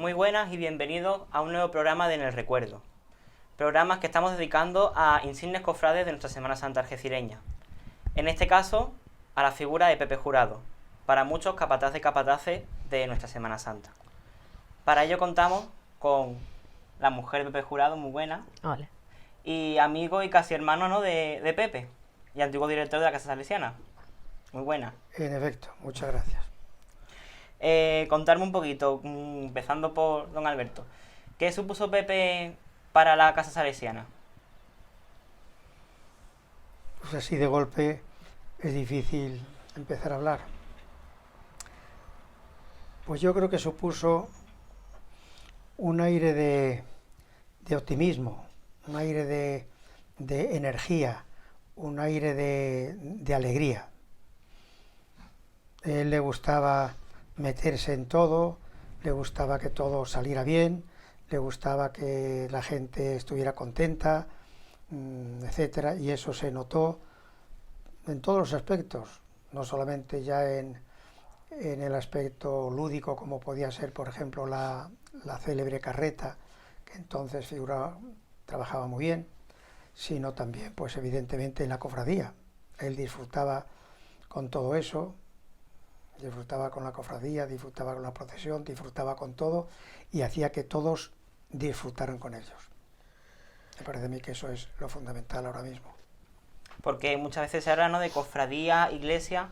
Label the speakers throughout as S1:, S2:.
S1: Muy buenas y bienvenidos a un nuevo programa de En el Recuerdo. Programas que estamos dedicando a insignes cofrades de nuestra Semana Santa algecireña. En este caso, a la figura de Pepe Jurado, para muchos capataz de capataces de nuestra Semana Santa. Para ello contamos con la mujer de Pepe Jurado, muy buena.
S2: Hola.
S1: Y amigo y casi hermano, ¿no?, de Pepe, y antiguo director de la Casa Salesiana. Muy buena.
S3: En efecto, muchas gracias.
S1: Contarme un poquito, empezando por don Alberto. ¿Qué supuso Pepe para la Casa Salesiana?
S3: Pues así de golpe es difícil empezar a hablar. Pues yo creo que supuso un aire de optimismo, un aire de energía, un aire de alegría. A él le gustaba meterse en todo, le gustaba que todo saliera bien, le gustaba que la gente estuviera contenta, etcétera, y eso se notó en todos los aspectos, no solamente ya en el aspecto lúdico, como podía ser, por ejemplo, la célebre carreta, que entonces trabajaba muy bien, sino también, pues evidentemente, en la cofradía. Él disfrutaba con todo eso, disfrutaba con la cofradía, disfrutaba con la procesión, disfrutaba con todo y hacía que todos disfrutaran con ellos. Me parece a mí que eso es lo fundamental ahora mismo.
S1: Porque muchas veces se habla, ¿no?, de cofradía, iglesia,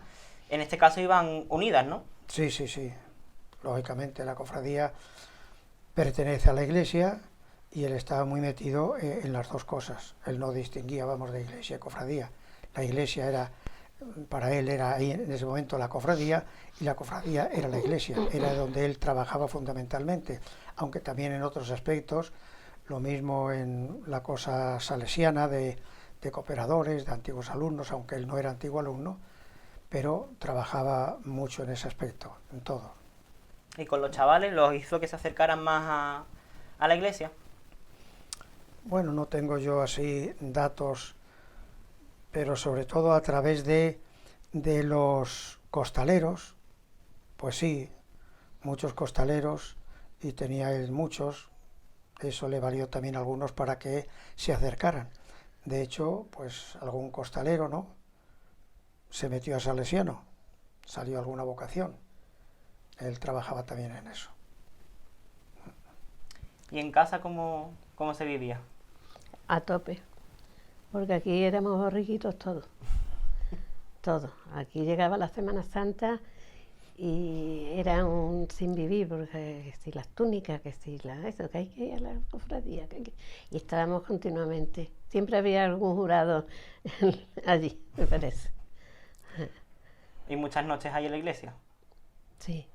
S1: en este caso iban unidas, ¿no?
S3: Sí. Lógicamente la cofradía pertenece a la iglesia y él estaba muy metido en las dos cosas. Él no distinguía, de iglesia y cofradía. La iglesia era, para él era ahí en ese momento la cofradía, y la cofradía era la iglesia, era donde él trabajaba fundamentalmente, aunque también en otros aspectos, lo mismo en la cosa salesiana de cooperadores, de antiguos alumnos, aunque él no era antiguo alumno, pero trabajaba mucho en ese aspecto, en todo.
S1: Y con los chavales los hizo que se acercaran más a la iglesia.
S3: Bueno, no tengo yo así datos, pero sobre todo a través de los costaleros, pues sí, muchos costaleros, y tenía él muchos, eso le valió también a algunos para que se acercaran. De hecho, pues algún costalero, ¿no?, se metió a salesiano, salió alguna vocación. Él trabajaba también en eso.
S1: ¿Y en casa cómo se vivía?
S2: A tope, porque aquí éramos borriquitos todos. Todos. Aquí llegaba la Semana Santa y era un sin vivir, porque si las túnicas, que hay que ir a la cofradía, y estábamos continuamente. Siempre había algún jurado allí, me parece.
S1: ¿Y muchas noches ahí en la iglesia?
S2: Sí,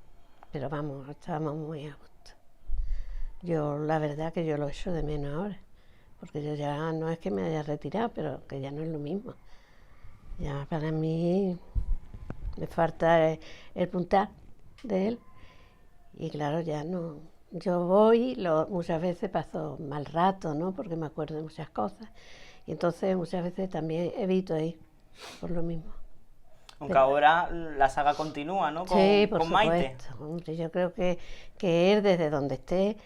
S2: pero vamos, estábamos muy a gusto. Yo, la verdad que yo lo echo de menos ahora, porque yo ya no es que me haya retirado, pero que ya no es lo mismo. Ya para mí me falta el puntal de él, y claro, ya no. Yo voy, muchas veces paso mal rato, ¿no?, porque me acuerdo de muchas cosas, y entonces muchas veces también evito ir, por lo mismo.
S1: Aunque ahora la saga continúa, ¿no?,
S2: Sí, por
S1: con Maite.
S2: supuesto. Yo creo que él, desde donde esté,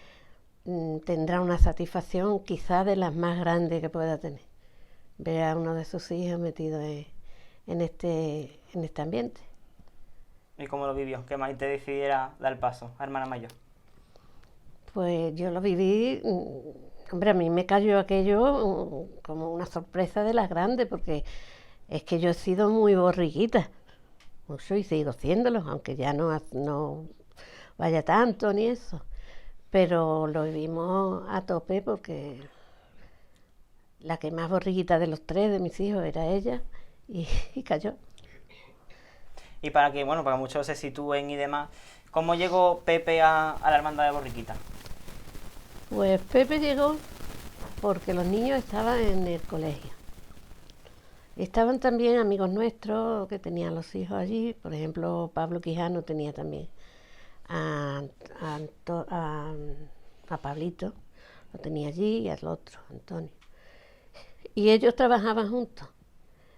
S2: tendrá una satisfacción quizás de las más grandes que pueda tener. Ver a uno de sus hijos metido en este ambiente.
S1: ¿Y cómo lo vivió? Que Maite decidiera dar el paso a hermana mayor.
S2: Pues yo lo viví, hombre, a mí me cayó aquello como una sorpresa de las grandes, porque es que yo he sido muy borriguita, mucho, y sigo siéndolo, aunque ya no vaya tanto ni eso, pero lo vivimos a tope, porque la que más borriguita de los tres, de mis hijos, era ella, y cayó.
S1: Y para que muchos se sitúen y demás, ¿cómo llegó Pepe a la hermandad de Borriquita?
S2: Pues Pepe llegó porque los niños estaban en el colegio. Estaban también amigos nuestros que tenían los hijos allí, por ejemplo, Pablo Quijano tenía también a Pablito, lo tenía allí, y al otro, Antonio. Y ellos trabajaban juntos.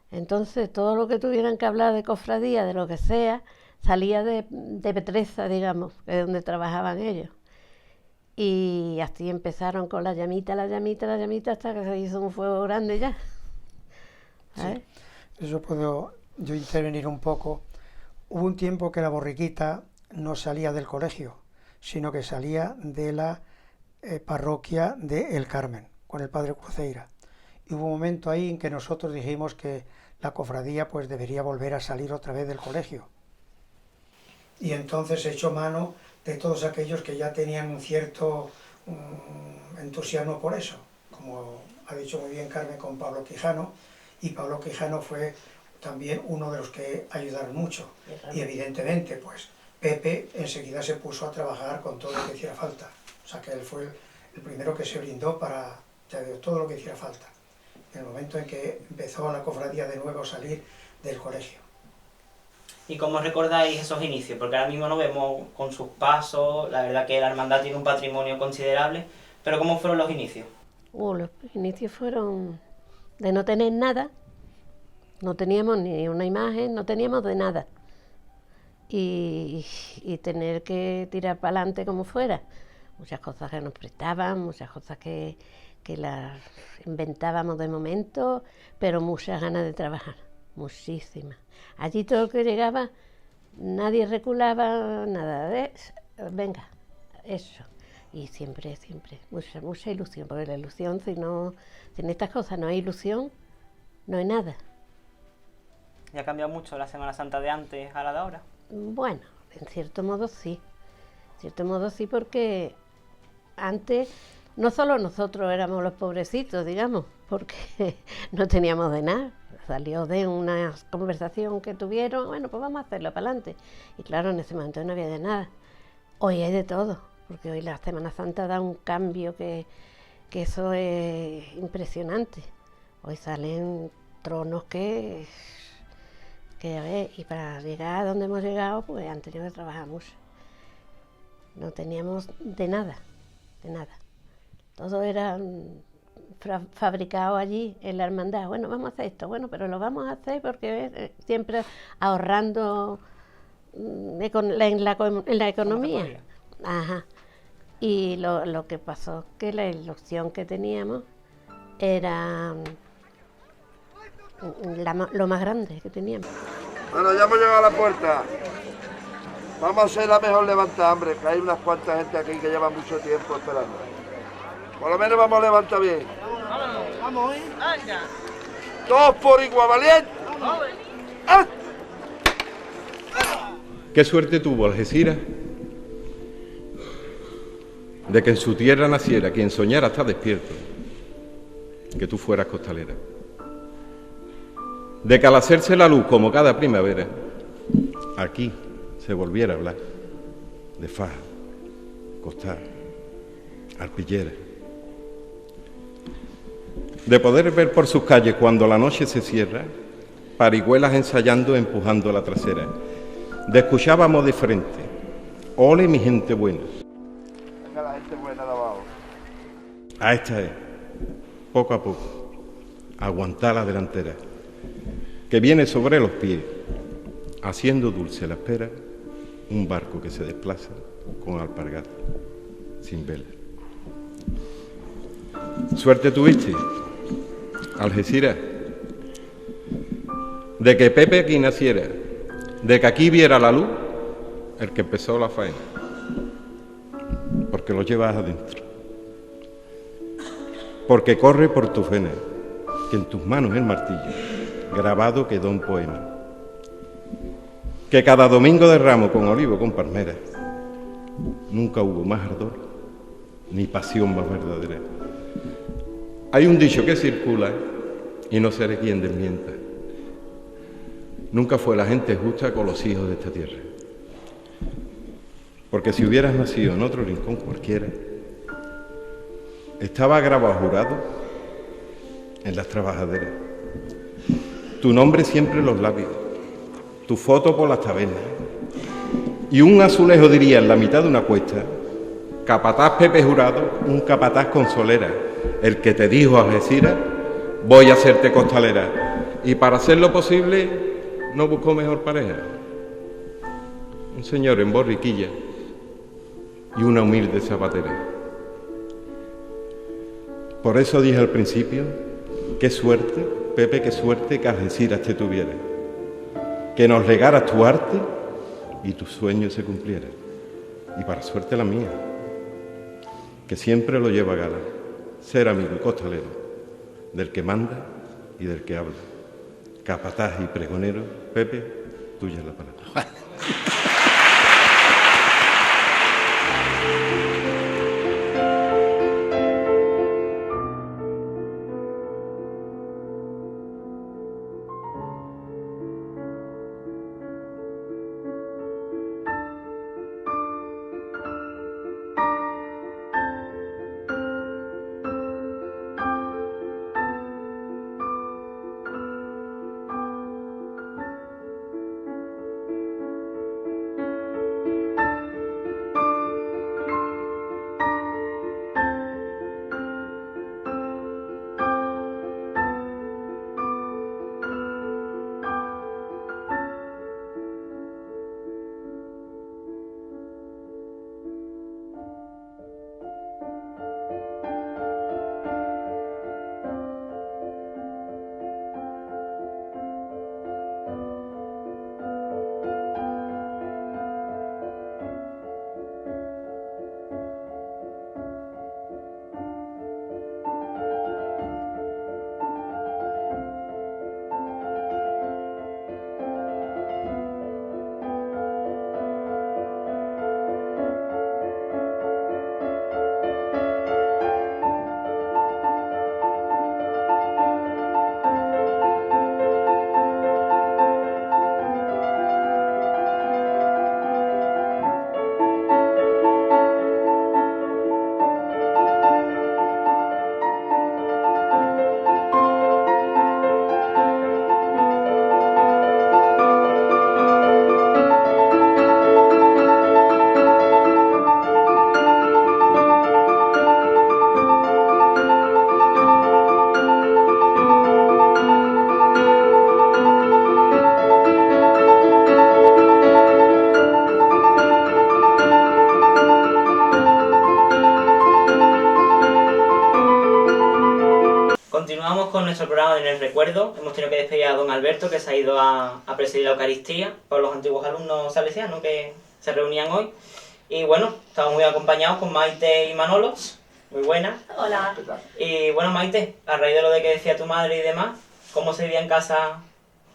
S2: Entonces, todo lo que tuvieran que hablar de cofradía, de lo que sea, salía de Petreza, digamos, que es donde trabajaban ellos. Y así empezaron con la llamita, hasta que se hizo un fuego grande ya. ¿Sabes?
S3: Sí. Eso puedo yo intervenir un poco. Hubo un tiempo que la borriquita no salía del colegio, sino que salía de la parroquia de El Carmen, con el padre Cruceira. Y hubo un momento ahí en que nosotros dijimos que la cofradía pues debería volver a salir otra vez del colegio. Y entonces se echó mano de todos aquellos que ya tenían un cierto entusiasmo por eso, como ha dicho muy bien Carmen con Pablo Quijano, y Pablo Quijano fue también uno de los que ayudaron mucho. Y evidentemente pues Pepe enseguida se puso a trabajar con todo lo que hiciera falta. O sea que él fue el primero que se brindó para, ya digo, todo lo que hiciera falta. En el momento en que empezó la cofradía de nuevo a salir del colegio.
S1: ¿Y cómo recordáis esos inicios? Porque ahora mismo nos vemos con sus pasos, la verdad que la hermandad tiene un patrimonio considerable, pero ¿cómo fueron los inicios?
S2: Los inicios fueron de no tener nada, no teníamos ni una imagen, no teníamos de nada. Y tener que tirar para adelante como fuera. Muchas cosas que nos prestaban, muchas cosas que las inventábamos de momento, pero muchas ganas de trabajar, muchísimas. Allí todo el que llegaba, nadie reculaba, nada de venga, eso. Y siempre, mucha ilusión, porque la ilusión, si en estas cosas no hay ilusión, no hay nada.
S1: ¿Y ha cambiado mucho la Semana Santa de antes a la de ahora?
S2: Bueno, en cierto modo sí, porque antes no solo nosotros éramos los pobrecitos, digamos, porque no teníamos de nada. Salió de una conversación que tuvieron, bueno, pues vamos a hacerlo para adelante. Y claro, en ese momento no había de nada. Hoy hay de todo, porque hoy la Semana Santa da un cambio que eso es impresionante. Hoy salen tronos que a ver, y para llegar a donde hemos llegado, pues han tenido que trabajar mucho. No teníamos de nada. Todo era fabricado allí en la hermandad. Bueno, vamos a hacer esto, bueno, pero lo vamos a hacer porque siempre ahorrando en la economía. Ajá. Y lo que pasó es que la ilusión que teníamos era lo más grande que teníamos.
S4: Bueno, ya hemos llegado a la puerta. Vamos a hacer la mejor levanta, hombre, que hay unas cuantas gente aquí que lleva mucho tiempo esperando. Por lo menos vamos a levantar bien.
S5: Vamos, venga.
S4: Todos por igual, ¿valiente? ¡Ah!
S6: ¿Qué suerte tuvo Algeciras de que en su tierra naciera quien soñara estar despierto, que tú fueras costalera? De que al hacerse la luz como cada primavera, aquí se volviera a hablar de faja, costal, arpillera. De poder ver por sus calles cuando la noche se cierra, parihuelas ensayando, empujando la trasera. De escuchábamos de frente, ole mi gente buena.
S4: Venga la gente buena de abajo.
S6: A esta es, poco a poco, aguantar la delantera, que viene sobre los pies, haciendo dulce la espera, un barco que se desplaza con alpargata, sin vela. Suerte tuviste, Algeciras, de que Pepe aquí naciera, de que aquí viera la luz el que empezó la faena, porque lo llevas adentro, porque corre por tus venas, que en tus manos el martillo grabado quedó un poema, que cada domingo de ramo con olivo, con palmera, nunca hubo más ardor ni pasión más verdadera. Hay un dicho que circula y no seré quien desmienta. Nunca fue la gente justa con los hijos de esta tierra, porque si hubieras nacido en otro rincón cualquiera, estaba grabado jurado en las trabajaderas, tu nombre siempre en los labios, tu foto por las tabernas, y un azulejo diría en la mitad de una cuesta: capataz Pepe Jurado, un capataz con solera, el que te dijo a Algeciras, voy a hacerte costalera. Y para hacerlo posible, no buscó mejor pareja. Un señor en borriquilla y una humilde zapatera. Por eso dije al principio, qué suerte, Pepe, qué suerte que Algeciras te tuviera, que nos legaras tu arte y tus sueños se cumplieran. Y para suerte la mía, que siempre lo lleva a gala, ser amigo y costalero del que manda y del que habla. Capataz y pregonero, Pepe, tuya es la palabra.
S1: Continuamos con nuestro programa de En el Recuerdo. Hemos tenido que despedir a don Alberto, que se ha ido a presidir la Eucaristía por los antiguos alumnos salesianos que se reunían hoy. Y bueno, estamos muy acompañados con Maite y Manolo. Muy buenas.
S7: Hola.
S1: Y bueno, Maite, a raíz de lo de que decía tu madre y demás, ¿cómo se vivía en casa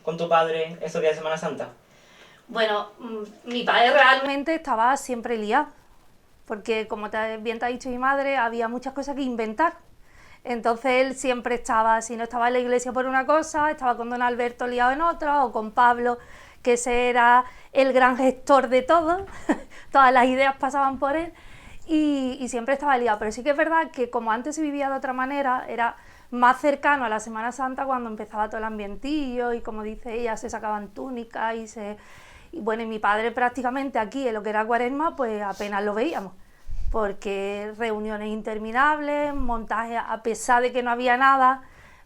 S1: con tu padre esos días de Semana Santa?
S7: Bueno, mi padre realmente estaba siempre liado, porque como bien te ha dicho mi madre, había muchas cosas que inventar. Entonces él siempre estaba, si no estaba en la iglesia por una cosa, estaba con don Alberto liado en otra, o con Pablo, que ese era el gran gestor de todo, todas las ideas pasaban por él, y siempre estaba liado. Pero sí que es verdad que como antes se vivía de otra manera, era más cercano a la Semana Santa cuando empezaba todo el ambientillo, y como dice ella, se sacaban túnicas, y bueno, y mi padre prácticamente aquí, en lo que era Cuaresma, pues apenas lo veíamos, porque reuniones interminables, montajes a pesar de que no había nada,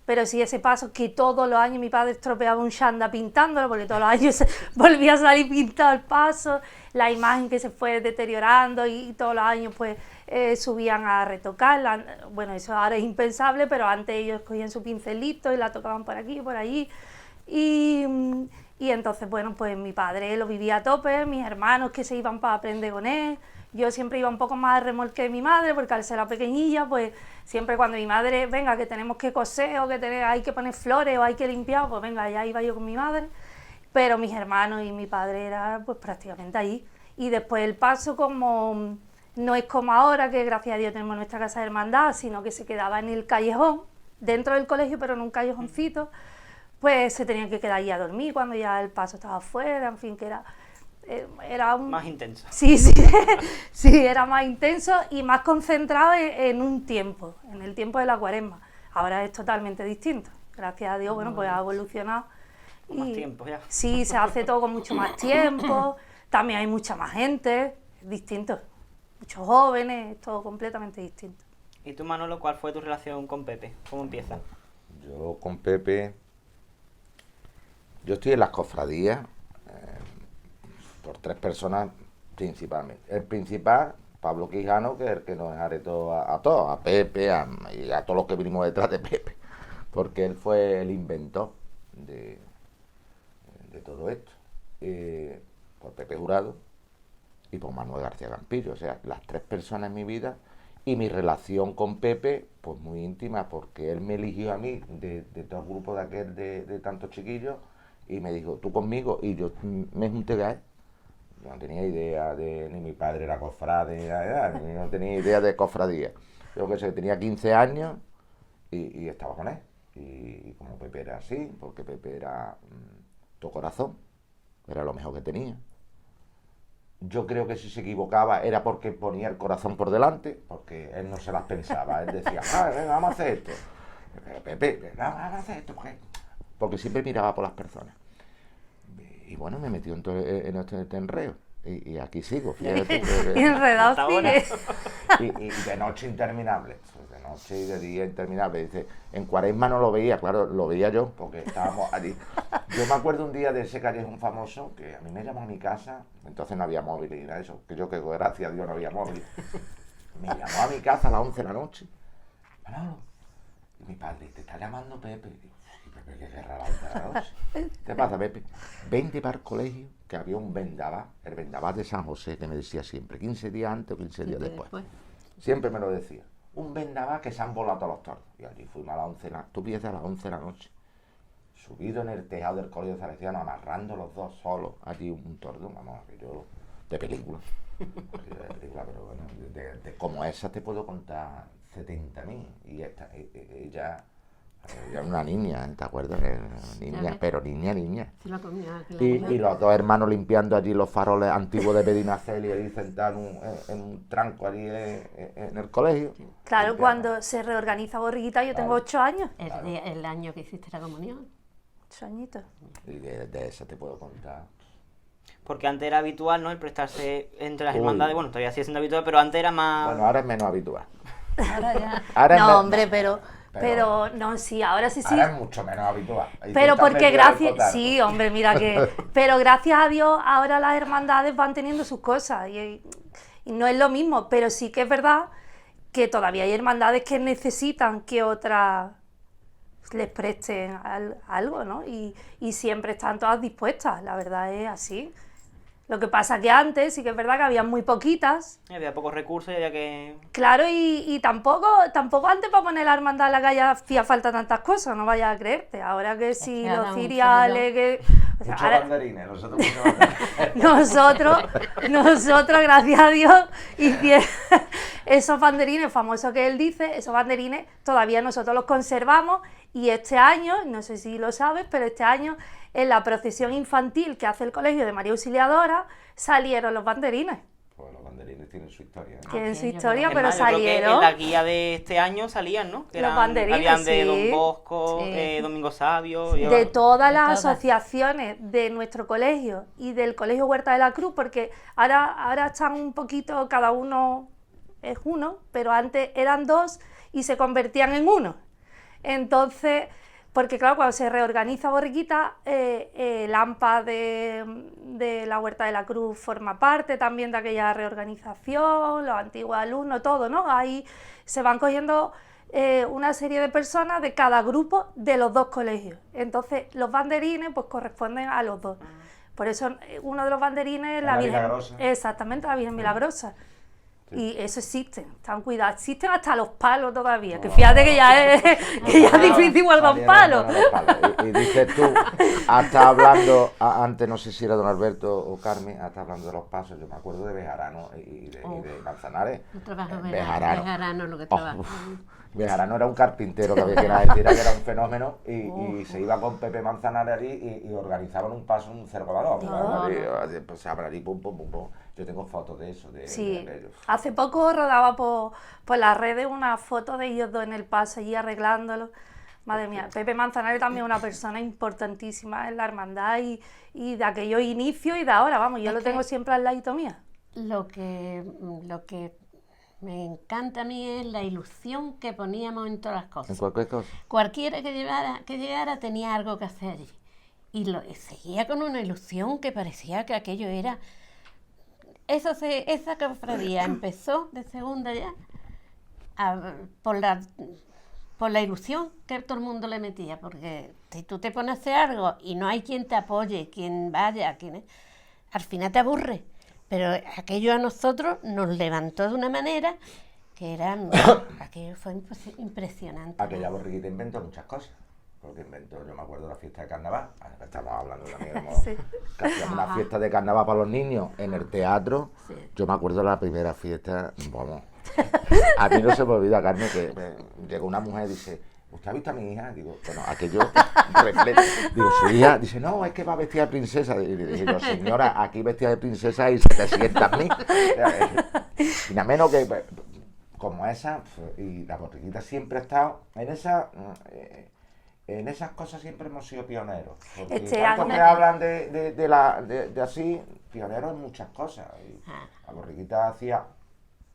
S7: pero sí ese paso que todos los años mi padre estropeaba un chándal pintándolo, porque todos los años volvía a salir pintado el paso, la imagen que se fue deteriorando y todos los años pues subían a retocarla. Bueno, eso ahora es impensable, pero antes ellos cogían su pincelito y la tocaban por aquí y por allí, y entonces bueno, pues mi padre lo vivía a tope, mis hermanos que se iban para aprender con él. Yo siempre iba un poco más a remolque de mi madre, porque al ser la pequeñilla, pues siempre cuando mi madre, venga, que tenemos que coser, o que hay que poner flores, o hay que limpiar, pues venga, ya iba yo con mi madre. Pero mis hermanos y mi padre eran pues prácticamente allí. Y después el paso, como no es como ahora, que gracias a Dios tenemos nuestra casa de hermandad, sino que se quedaba en el callejón, dentro del colegio, pero en un callejoncito, pues se tenían que quedar ahí a dormir cuando ya el paso estaba afuera, en fin, que era
S1: más intenso.
S7: Sí, sí, era más intenso y más concentrado en un tiempo, en el tiempo de la Cuaresma. Ahora es totalmente distinto. Gracias a Dios, bueno, pues ha evolucionado.
S1: Con más tiempo ya.
S7: Sí, se hace todo con mucho más tiempo, también hay mucha más gente, es distinto. Muchos jóvenes, es todo completamente distinto.
S1: ¿Y tú, Manolo, cuál fue tu relación con Pepe? ¿Cómo empieza?
S8: Yo con Pepe, yo estoy en las cofradías por tres personas principalmente. El principal, Pablo Quijano, que es el que nos aretó a todos, a Pepe y a todos los que vinimos detrás de Pepe, porque él fue el inventor de todo esto, por Pepe Jurado y por Manuel García Campillo, o sea, las 3 personas en mi vida, y mi relación con Pepe, pues muy íntima, porque él me eligió a mí de todo el grupo de aquel de tantos chiquillos, y me dijo, tú conmigo, y yo me junté a él. Yo no tenía idea ni mi padre era cofrade, ni nada, ni no tenía idea de cofradía. Yo que sé, tenía 15 años y estaba con él. Y como Pepe era así, porque Pepe era todo corazón, era lo mejor que tenía. Yo creo que si se equivocaba era porque ponía el corazón por delante, porque él no se las pensaba. Él decía, venga, vamos a hacer esto. Pepe, venga, vamos a hacer esto. Porque siempre miraba por las personas. Y bueno, me metió en este enreo. Y aquí sigo, fíjate.
S7: Enredado sigue.
S8: Y de noche interminable. De noche y de día interminable. Dice, en Cuaresma no lo veía, claro, lo veía yo, porque estábamos allí. Yo me acuerdo un día de ese callejón famoso, que a mí me llamó a mi casa, entonces no había móvil y nada de eso, que yo que gracias a Dios no había móvil. Me llamó a mi casa a las 11 de la noche. Manolo, y mi padre, te está llamando Pepe. Y digo, sí, Pepe, qué guerra la 11 de la noche. ¿Qué pasa, Pepe? Vente para el colegio, que había un vendaval, el vendaval de San José, que me decía siempre, 15 días antes o 15 días después. Siempre me lo decía. Un vendaval que se han volado todos los tordos. Y allí fuimos a las 11 de la noche. Tú piensas a las 11 de la noche. Subido en el tejado del colegio salesiano, amarrando los dos solos, allí un tordo, vamos, aquello de película. Pero bueno, de como esa te puedo contar 70.000. Y ella era una niña, ¿te acuerdas? Niña, pero niña. Y los 2 hermanos limpiando allí los faroles antiguos de Medinaceli y allí sentados en un tranco allí en el colegio.
S7: Claro, cuando se reorganiza Borriquita, yo tengo 8 años.
S2: El año que hiciste la comunión.
S7: 8 añitos.
S8: Y de esa te puedo contar.
S1: Porque antes era habitual, ¿no?, el prestarse entre las hermandades. Bueno, todavía sigue siendo habitual, pero antes era más...
S8: Bueno, ahora es menos habitual.
S7: Ahora ya.
S8: Ahora
S7: hombre, pero no, sí, ahora sí.
S8: Ahora es mucho menos habitual.
S7: Pero porque gracias... Sí, hombre, mira que... Pero gracias a Dios ahora las hermandades van teniendo sus cosas y no es lo mismo, pero sí que es verdad que todavía hay hermandades que necesitan que otras les presten algo, ¿no? Y siempre están todas dispuestas, la verdad es así. Lo que pasa que antes sí que es verdad que había muy poquitas.
S1: Había pocos recursos y había que...
S7: Claro, y tampoco antes para poner la hermandad en la calle hacía falta tantas cosas, no vayas a creerte. Ahora que si los ciriales, que... O sea,
S8: muchos banderines,
S7: nosotros, gracias a Dios, hicieron esos banderines famosos que él dice, esos banderines todavía nosotros los conservamos y este año, no sé si lo sabes, pero este año en la procesión infantil que hace el Colegio de María Auxiliadora salieron los banderines.
S8: Pues los banderines tienen su historia, ¿no?
S7: Tienen su historia,
S1: Es
S7: pero
S1: más, yo creo que
S7: salieron.
S1: en la guía de este año salían, ¿no? Que
S7: Los banderines,
S1: habían de
S7: sí.
S1: Don Bosco,
S2: Sí.
S1: Domingo Sabio...
S7: De
S1: yo-
S7: todas las
S2: todas.
S7: asociaciones de nuestro colegio y del Colegio Huerta de la Cruz, porque ahora están un poquito, cada uno es uno, pero antes eran 2 y se convertían en 1. Entonces, porque claro, cuando se reorganiza Borriquita, el AMPA de la Huerta de la Cruz forma parte también de aquella reorganización, los antiguos alumnos, todo, ¿no? Ahí se van cogiendo una serie de personas de cada grupo de los 2 colegios. Entonces, los banderines pues corresponden a los 2. Por eso uno de los banderines es
S8: La
S7: Virgen.
S8: Milagrosa.
S7: Exactamente, la Virgen Milagrosa. Y eso existe, ten cuidado, existen hasta los palos todavía, que fíjate que ya es difícil guardar un palo.
S8: Y dices tú, hasta hablando, antes no sé si era don Alberto o Carmen, hasta hablando de los pasos, yo me acuerdo de Bejarano y de Manzanares.
S2: No trabaja
S8: Bejarano.
S2: Bejarano lo que trabaja.
S8: Bejarano era un carpintero que había que decir que era un fenómeno y se iba con Pepe Manzanares allí y organizaban un paso en un cercolador. Pues se abre allí, pum, pum, pum, pum. Yo tengo fotos de eso.
S7: Sí,
S8: de ellos.
S7: hace poco rodaba por las redes una foto de ellos 2 en el paso allí arreglándolo. Madre mía, Pepe Manzanares también es una persona importantísima en la hermandad y de aquellos inicios y de ahora, vamos, yo lo tengo siempre al ladito mía.
S2: Lo que me encanta a mí es la ilusión que poníamos en todas las
S8: En
S2: cosas.
S8: cualquier cosa.
S2: Cualquiera que llegara tenía algo que hacer allí. Y seguía con una ilusión que parecía que aquello era esa cofradía empezó de segunda ya por la ilusión que todo el mundo le metía, porque si tú te pones a hacer algo y no hay quien te apoye, quien vaya, al final te aburre. Pero aquello a nosotros nos levantó de una manera que aquello fue impresionante.
S8: Aquella borriquita inventó muchas cosas. Porque inventó, yo me acuerdo de la fiesta de carnaval. Estamos hablando también
S7: Sí.
S8: que hacíamos una fiesta de carnaval para los niños en el teatro.
S2: Sí.
S8: Yo me acuerdo de la primera fiesta, vamos. A mí no se me olvida, Carmen, que llegó una mujer y dice, ¿usted ha visto a mi hija? Digo, bueno, aquello refleja. Digo, su hija, dice, no, es que va vestida de princesa. Y digo, señora, aquí vestida de princesa hay 700.000. Y nada menos que como esa, y la borriquita siempre ha estado en esas cosas siempre hemos sido pioneros. Porque tanto que hablan de así, pioneros en muchas cosas. Y la borriquita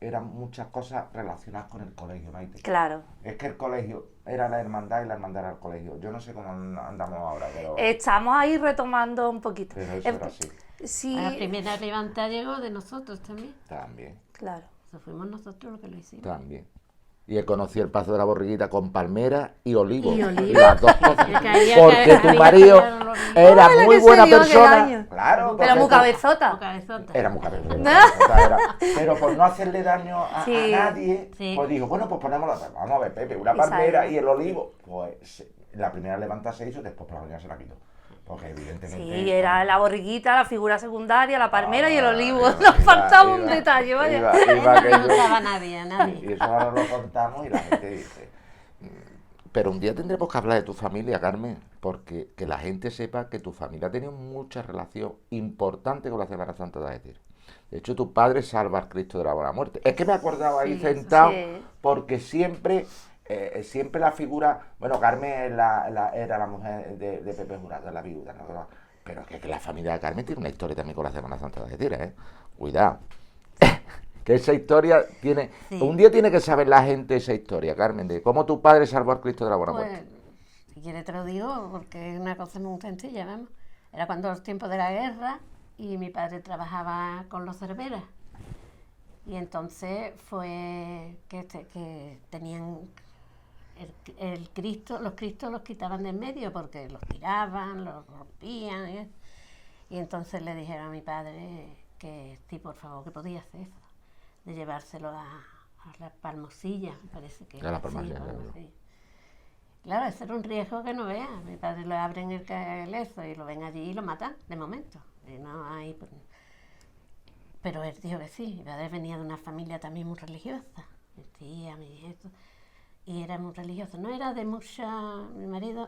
S8: eran muchas cosas relacionadas con el colegio, Maite.
S7: Claro.
S8: Es que el colegio era la hermandad y la hermandad era el colegio. Yo no sé cómo andamos ahora, pero...
S7: Estamos ahí retomando un poquito.
S8: Pero eso era así.
S7: Sí.
S2: La primera levantada llegó de nosotros también.
S8: También.
S7: Claro.
S2: Eso fuimos nosotros los que lo hicimos.
S8: También. Y conocí el paso de la borriquita con palmera y olivo.
S2: Y olivo.
S8: Y las dos cosas.
S2: Caía
S8: Porque tu marido era
S7: Hola,
S8: muy
S7: que
S8: buena
S7: se dio aquel
S8: persona.
S7: año.
S8: Claro.
S7: Pero muy cabezota.
S8: Era muy cabezota. Pero por no hacerle daño a
S7: Sí.
S8: nadie,
S2: Sí.
S8: pues dijo, bueno, pues ponemos vamos a ver, Pepe, una palmera y el olivo. Pues la primera levantada se hizo, después por la mañana se la quitó. Porque evidentemente...
S7: Sí, era la borriquita, la figura secundaria, la palmera y el olivo.
S8: iba-
S7: Nos faltaba un
S8: iba-
S7: detalle, vaya.
S8: iba
S2: No
S8: aquello.
S2: gustaba a nadie,
S8: Y eso ahora lo contamos y la gente dice... Pero un día tendremos que hablar de tu familia, Carmen, porque que la gente sepa que tu familia ha tenido mucha relación importante con la Semana Santa de Algeciras. De hecho, tu padre salva al Cristo de la Buena Muerte. Es que me acordaba ahí
S2: Sí,
S8: sentado,
S7: sí.
S8: porque siempre la figura... Bueno, Carmen era la mujer de Pepe Jurado, la viuda, ¿no? Pero es que la familia de Carmen tiene una historia también con la Semana Santa de Algeciras, ¿eh? Cuidado. Que esa historia tiene...
S2: Sí.
S8: Un día tiene que saber la gente esa historia, Carmen, de cómo tu padre salvó al Cristo de la Buena Muerte.
S2: Pues, si quieres te lo digo, porque es una cosa muy sencilla, vamos. Era cuando los tiempos de la guerra y mi padre trabajaba con los Cerveras. Y entonces fue que tenían el Cristo, los Cristos los quitaban de en medio porque los tiraban, los rompían. Y entonces le dijeron a mi padre que sí, por favor, que podía hacer eso, de llevárselo a la Palmosilla, me parece que
S8: A la
S2: era,
S8: Palmosilla,
S2: sí,
S8: claro.
S2: Palmosilla. Claro, ese era un riesgo que no vea. Mi padre le abren el eso y lo ven allí y lo matan, de momento. Y no hay, pues. Pero él dijo que sí. Mi padre venía de una familia también muy religiosa. Mi tía, mi nieto. Y era muy religioso. No era de mucha...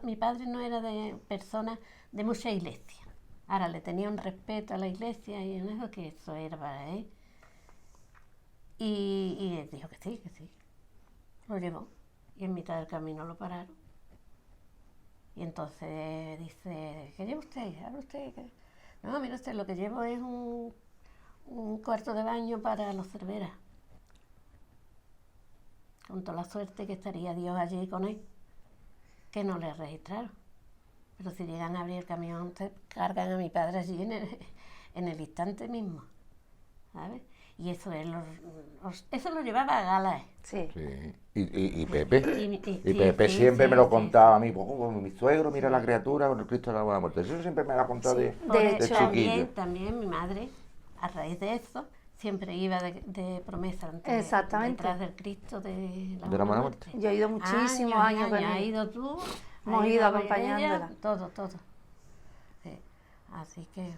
S2: Mi padre no era de personas de mucha iglesia. Ahora le tenía un respeto a la iglesia y en eso que eso era para él. Y él dijo que sí, que sí. Lo llevó. Y en mitad del camino lo pararon. Y entonces dice, ¿qué lleva usted? ¿Habla usted? ¿Qué? No, mira usted, lo que llevo es un cuarto de baño para los Cerveras. Con toda la suerte que estaría Dios allí con él, que no le registraron. Pero si llegan a abrir el camión, te cargan a mi padre allí en el instante mismo, ¿sabes? Y eso él eso lo llevaba a gala.
S7: Sí.
S8: Sí. Y Pepe,
S2: Y
S8: Pepe
S2: sí,
S8: siempre
S2: sí,
S8: me lo
S2: sí,
S8: contaba a mí, pues, como mi suegro, mira la criatura con el Cristo de la Buena Muerte. Eso siempre me lo ha contado
S7: Sí.
S8: de
S7: De hecho,
S8: chiquillo.
S2: También mi madre, a raíz de eso, siempre iba de promesa
S7: Exactamente.
S2: detrás del Cristo de la
S8: Buena
S2: Buena
S8: Muerte.
S2: Muerte.
S7: Yo he ido muchísimos años con
S2: Has
S7: él.
S2: ido tú.
S7: Hemos
S2: has
S7: ido
S2: a ver
S7: acompañándola.
S2: ella, todo. Sí. Así que...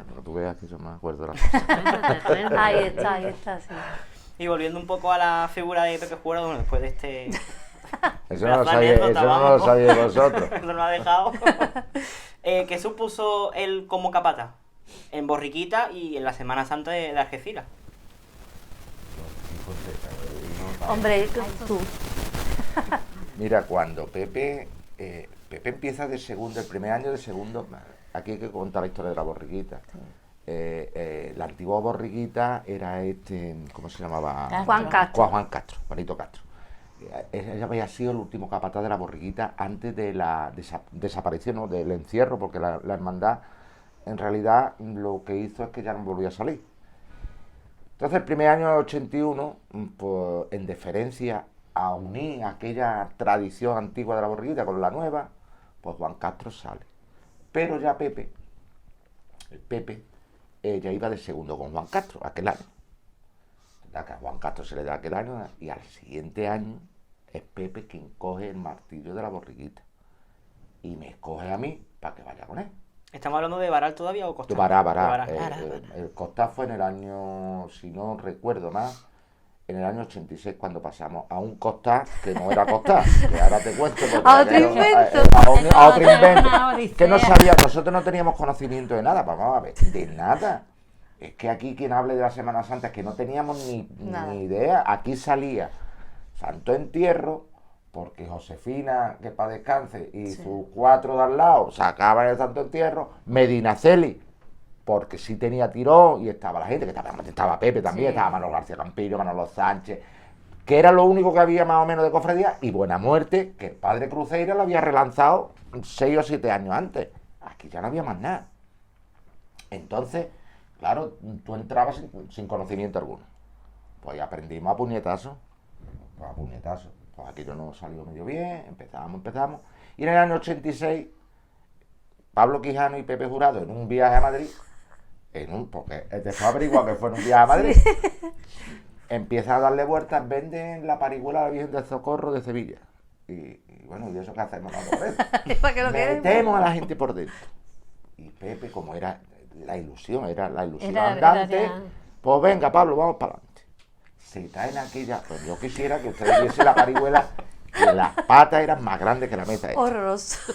S8: Pero tú veas que yo me acuerdo de las cosas.
S7: Ahí está, sí.
S1: Y volviendo un poco a la figura de Pepe Jurado, bueno, después de este...
S8: Eso no lo
S1: pedazo de
S8: sabía,
S1: anécdota,
S8: eso no lo
S1: vamos.
S8: sabíais vosotros.
S1: No lo ha dejado. ¿Qué supuso él como capata? En Borriquita y en la Semana Santa de Algeciras.
S7: Hombre, tú.
S8: Mira, cuando Pepe empieza de segundo, el primer año de segundo, aquí hay que contar la historia de la borriquita. La antigua borriquita era ¿cómo se llamaba?
S7: Juan Castro.
S8: Juan Castro, Juanito Castro. Ella había sido el último capataz de la borriquita antes de la desaparición, ¿no? Del encierro, porque la hermandad en realidad lo que hizo es que ya no volvía a salir. Entonces el primer año, el 81, pues en deferencia a unir aquella tradición antigua de la borriquita con la nueva, pues Juan Castro sale. Pero ya Pepe ya iba de segundo con Juan Castro aquel año. A Juan Castro se le da aquel año y al siguiente año es Pepe quien coge el martillo de la borriquita y me escoge a mí para que vaya con él.
S1: ¿Estamos hablando de Varal todavía o Costar?
S8: Vará.
S1: De Varal.
S8: El Costar fue en el año, si no recuerdo más, en el año 86 cuando pasamos a un Costar que no era Costar, que ahora te cuento.
S7: A otro invento.
S8: A otro invento.
S2: Una odisea.
S8: Que no sabía, nosotros no teníamos conocimiento de nada, vamos a ver, de nada. Es que aquí quien hable de la Semana Santa es que no teníamos ni idea. Aquí salía Santo Entierro, porque Josefina, que para descanse, y sus 4 de al lado sacaban el Santo Entierro, Medinaceli, porque sí tenía tirón, y estaba la gente, que estaba Pepe también, estaba Manolo García Campillo, Manolo Sánchez, que era lo único que había más o menos de cofradía, y Buena Muerte, que el padre Cruzeira lo había relanzado 6 o 7 años antes. Aquí ya no había más nada. Entonces, claro, tú entrabas sin conocimiento alguno. Pues aprendimos a puñetazos. Pues aquello nos salió medio bien, empezamos. Y en el año 86, Pablo Quijano y Pepe Jurado, en un viaje a Madrid, porque después averigua que fue en un viaje a Madrid, empieza a darle vueltas, venden la parihuela de la Virgen del Socorro de Sevilla. Y bueno, ¿y eso qué hacemos nosotros?
S7: ¿Para qué lo queremos?
S8: Metemos a la gente por dentro. Y Pepe, como era la ilusión
S2: Era
S8: andante,
S2: ya.
S8: pues venga, Pablo, vamos para adelante. Se traen aquella, pues yo quisiera que ustedes viesen la parihuela, que las patas eran más grandes que la mesa esta.
S7: Horroroso.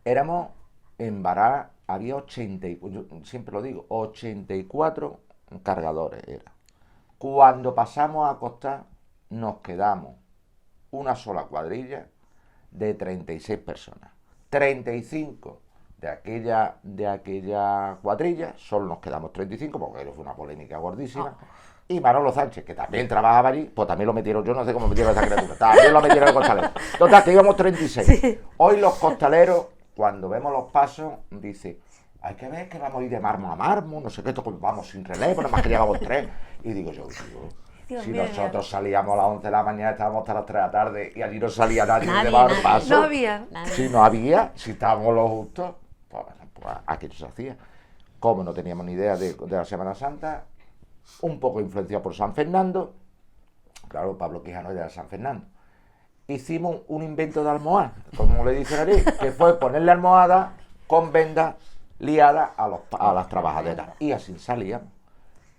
S8: Éramos en Vará, había 80, yo siempre lo digo, 84 cargadores era. Cuando pasamos a Costar, nos quedamos una sola cuadrilla de 36 personas. 35 de aquella cuadrilla, solo nos quedamos 35, porque fue una polémica gordísima. Y Manolo Sánchez, que también trabajaba allí, pues también lo metieron, yo no sé cómo metieron a esa criatura, también lo metieron en costalero. Total, que íbamos 36.
S7: Sí.
S8: Hoy los costaleros, cuando vemos los pasos, dice, hay que ver que vamos a ir de mármol a mármol, no sé qué, vamos sin relevo, nada más que llevamos 3. Y digo yo,
S7: Dios
S8: si
S7: mío,
S8: nosotros salíamos a las 11 de la mañana, estábamos hasta las 3 de la tarde, y allí no salía nadie
S2: Nadie,
S8: de dar
S2: nadie.
S8: paso.
S7: No había.
S8: Si no había, si estábamos los justos, pues aquello se hacía. Como no teníamos ni idea de la Semana Santa, un poco influenciado por San Fernando, claro, Pablo Quijano era de San Fernando, hicimos un invento de almohada, como le dicen allí, que fue ponerle almohada con vendas liadas a las trabajaderas, y así salíamos.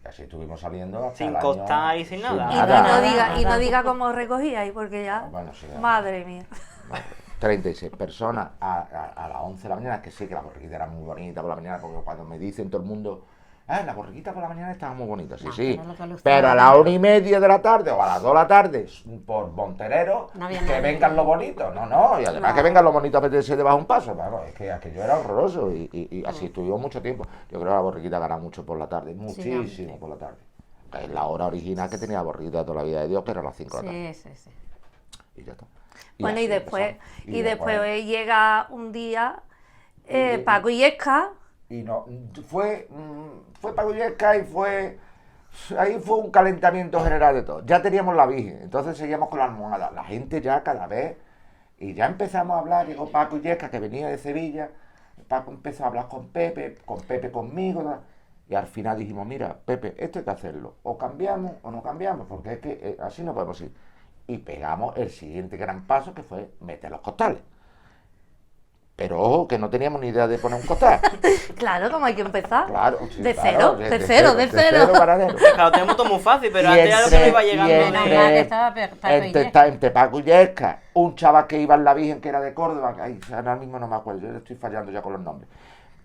S8: Y así estuvimos saliendo hasta
S1: Sin
S8: el año,
S1: costar y sin nada.
S7: Y no diga cómo recogíais, porque ya,
S8: Bueno, sí, ya.
S7: madre mía.
S8: 36 personas a las 11 de la mañana, que sí, que la borriquita era muy bonita por la mañana, porque cuando me dicen todo el mundo, la borriquita por la mañana estaba muy bonita, sí, pero a las 1:30 de la tarde o a las 2 de la tarde, por Monterero,
S2: No había
S8: que
S2: nadie.
S8: vengan los bonitos, y además que vengan los bonitos a meterse debajo de un paso, vamos, es que aquello era horroroso, y así estuvimos mucho tiempo. Yo creo que la borriquita gana mucho por la tarde, muchísimo por la tarde. Que es la hora original que tenía la borriquita de toda la vida de Dios, que era a las 5 de la tarde.
S2: Sí.
S8: Y ya está.
S7: Bueno,
S8: así
S7: y después
S8: empezamos.
S7: llega un día Paco Illescas.
S8: Y no, fue Pagullesca y ahí fue un calentamiento general de todo. Ya teníamos la Virgen, entonces seguíamos con la almohada. La gente ya cada vez, y ya empezamos a hablar, llegó Paco Illesca, que venía de Sevilla, Paco empezó a hablar con Pepe conmigo, ¿no? Y al final dijimos, mira, Pepe, esto hay que hacerlo, o cambiamos o no cambiamos, porque es que así no podemos ir. Y pegamos el siguiente gran paso, que fue meter los costales. Pero ojo, que no teníamos ni idea de poner un costal.
S7: Claro, como hay que empezar.
S8: Claro, sí,
S7: de
S8: claro,
S7: cero, de cero.
S8: para cero.
S1: Claro, tenemos todo muy fácil, pero
S8: Y
S1: antes era lo que me iba
S8: y
S1: llegando
S2: Menos mal que
S1: de...
S2: estaba Paco Illescas.
S8: entre Paco Illescas, un chaval que iba en la Virgen, que era de Córdoba, ahora mismo no me acuerdo, yo estoy fallando ya con los nombres,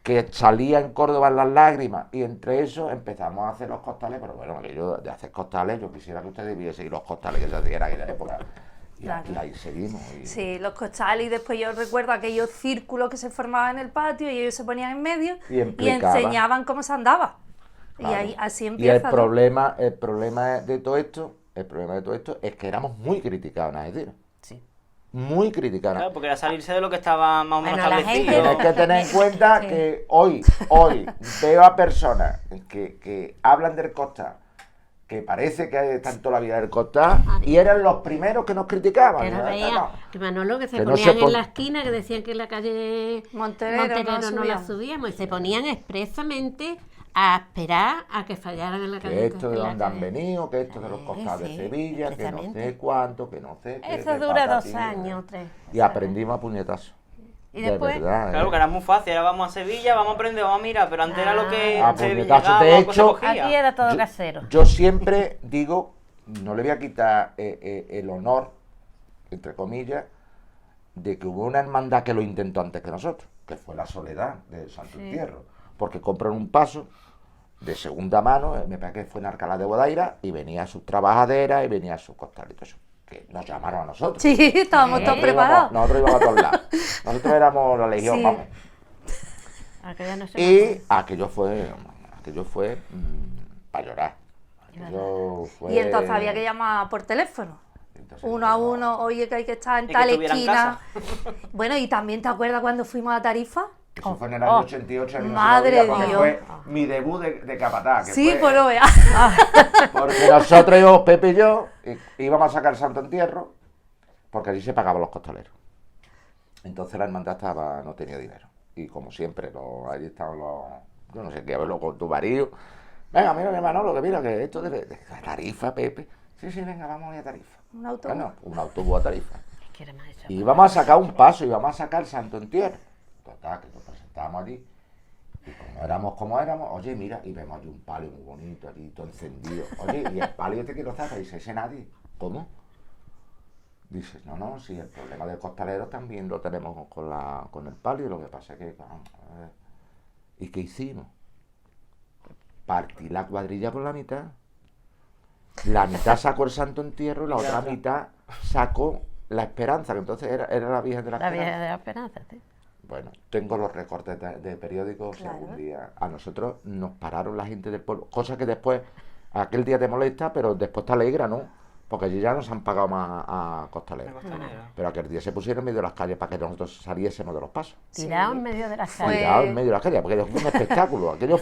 S8: que salía en Córdoba en las lágrimas, y entre eso empezamos a hacer los costales, pero bueno, aquello de hacer costales, yo quisiera que ustedes viesen los costales que se hacían en aquella época. Y
S7: Claro.
S8: ahí seguimos.
S7: Sí, los costales, y después yo recuerdo aquellos círculos que se formaban en el patio y ellos se ponían en medio
S8: Y
S7: y
S8: explicaban.
S7: enseñaban cómo se andaba.
S8: Claro.
S7: Y ahí así
S8: Y el
S7: empieza. todo.
S8: problema de todo esto es que éramos muy criticados en Algeciras.
S2: Sí.
S8: muy criticada.
S1: Claro, porque era salirse de lo que estaba más o menos
S2: Bueno, la
S1: establecido.
S2: gente-
S8: Tienes que tener en cuenta
S2: Sí.
S8: que hoy veo a personas que hablan del Costa, que parece que están toda la vida del Costa, y eran los primeros que nos criticaban.
S2: Que
S8: ¿no?
S2: no veía,
S8: No.
S2: que Manolo, que se
S8: Que no
S2: ponían
S8: se pon-
S2: en la esquina, que decían que la calle
S7: Monterero
S2: no la subíamos, y se ponían expresamente a esperar a que fallaran en la calle.
S8: Que esto de
S2: en la
S8: dónde han
S2: calle.
S8: venido, que esto de los
S2: Sí,
S8: Costados de
S2: sí,
S8: Sevilla, que no
S2: precisamente.
S8: sé cuánto, que no sé qué.
S2: Eso
S8: que
S2: dura 2
S8: patatín,
S2: años, 3.
S8: Y aprendimos a puñetazos.
S2: Y
S8: De
S2: después,
S8: verdad,
S1: Claro, que era muy fácil, ahora vamos a Sevilla, vamos a aprender, vamos a mirar, pero antes era lo que
S8: Ah,
S1: se
S8: puñetazo
S1: llegaba,
S8: te he
S1: o cosa
S8: hecho.
S1: cogía.
S2: aquí era todo
S8: Yo-
S2: casero.
S8: Yo siempre digo, no le voy a quitar el honor, entre comillas, de que hubo una hermandad que lo intentó antes que nosotros, que fue la Soledad de Santo Entierro, porque compraron un paso de segunda mano, me parece que fue en Alcalá de Guadaira, y venía sus trabajaderas y venía sus costalitos, eso, que nos llamaron a nosotros.
S7: Sí, estábamos todos
S8: Nosotros
S7: preparados.
S8: nosotros íbamos a todos lados. Nosotros éramos la legión,
S7: Sí.
S8: vamos.
S2: Aquella no se
S8: Y aquello fue para llorar. Aquello fue-
S7: Y entonces había que llamar por teléfono.
S8: Entonces,
S7: Uno a uno, oye, que hay que estar en
S1: Y que
S7: tal
S1: estuviera en
S7: esquina. Bueno, y también te acuerdas cuando fuimos a Tarifa.
S8: Eso fue en el año 88. a mí no se me
S7: madre
S8: olvida, porque
S7: Dios.
S8: fue mi debut de capataz. que
S7: Sí,
S8: fue-
S7: pues lo veas.
S8: Porque nosotros íbamos, Pepe y yo, íbamos a sacar el Santo Entierro, porque allí se pagaban los costaleros. Entonces la hermandad no tenía dinero. Y como siempre, allí estaban yo no sé qué, verlo con tu marido. Venga, mira, mi Manolo, que mira, que esto de Tarifa, Pepe. Sí, venga, vamos a ir a Tarifa.
S7: Un autobús.
S8: Bueno, un autobús a Tarifa.
S2: que era más esa
S8: Y íbamos a sacar un paso, íbamos a sacar el Santo Entierro. Total, que nos presentamos allí. Y como éramos, oye, mira, y vemos allí un palio muy bonito, allí todo encendido. Oye, y el palio este que lo saca, dice, ese nadie. ¿Cómo? Dice, no, sí, el problema del costalero también lo tenemos con el palio, lo que pasa es que, a ver, ¿y qué hicimos? Partí la cuadrilla por la mitad. La mitad sacó el Santo Entierro y la otra mitad sacó la Esperanza, que entonces era la Virgen de la
S2: La
S8: Esperanza.
S2: vieja de la esperanza, ¿sí?
S8: Bueno, tengo los recortes de periódicos, si
S7: Claro.
S8: algún día a nosotros nos pararon la gente del pueblo, cosa que después, aquel día te molesta, pero después te alegra, ¿no? Porque allí ya nos han pagado más a costaleros. Pero aquel día se pusieron en medio de las calles para que nosotros saliésemos de los pasos.
S2: Tirado en medio de la
S7: Fue-
S2: calle.
S8: Tirado en medio de las calles, porque fue un espectáculo. Aquello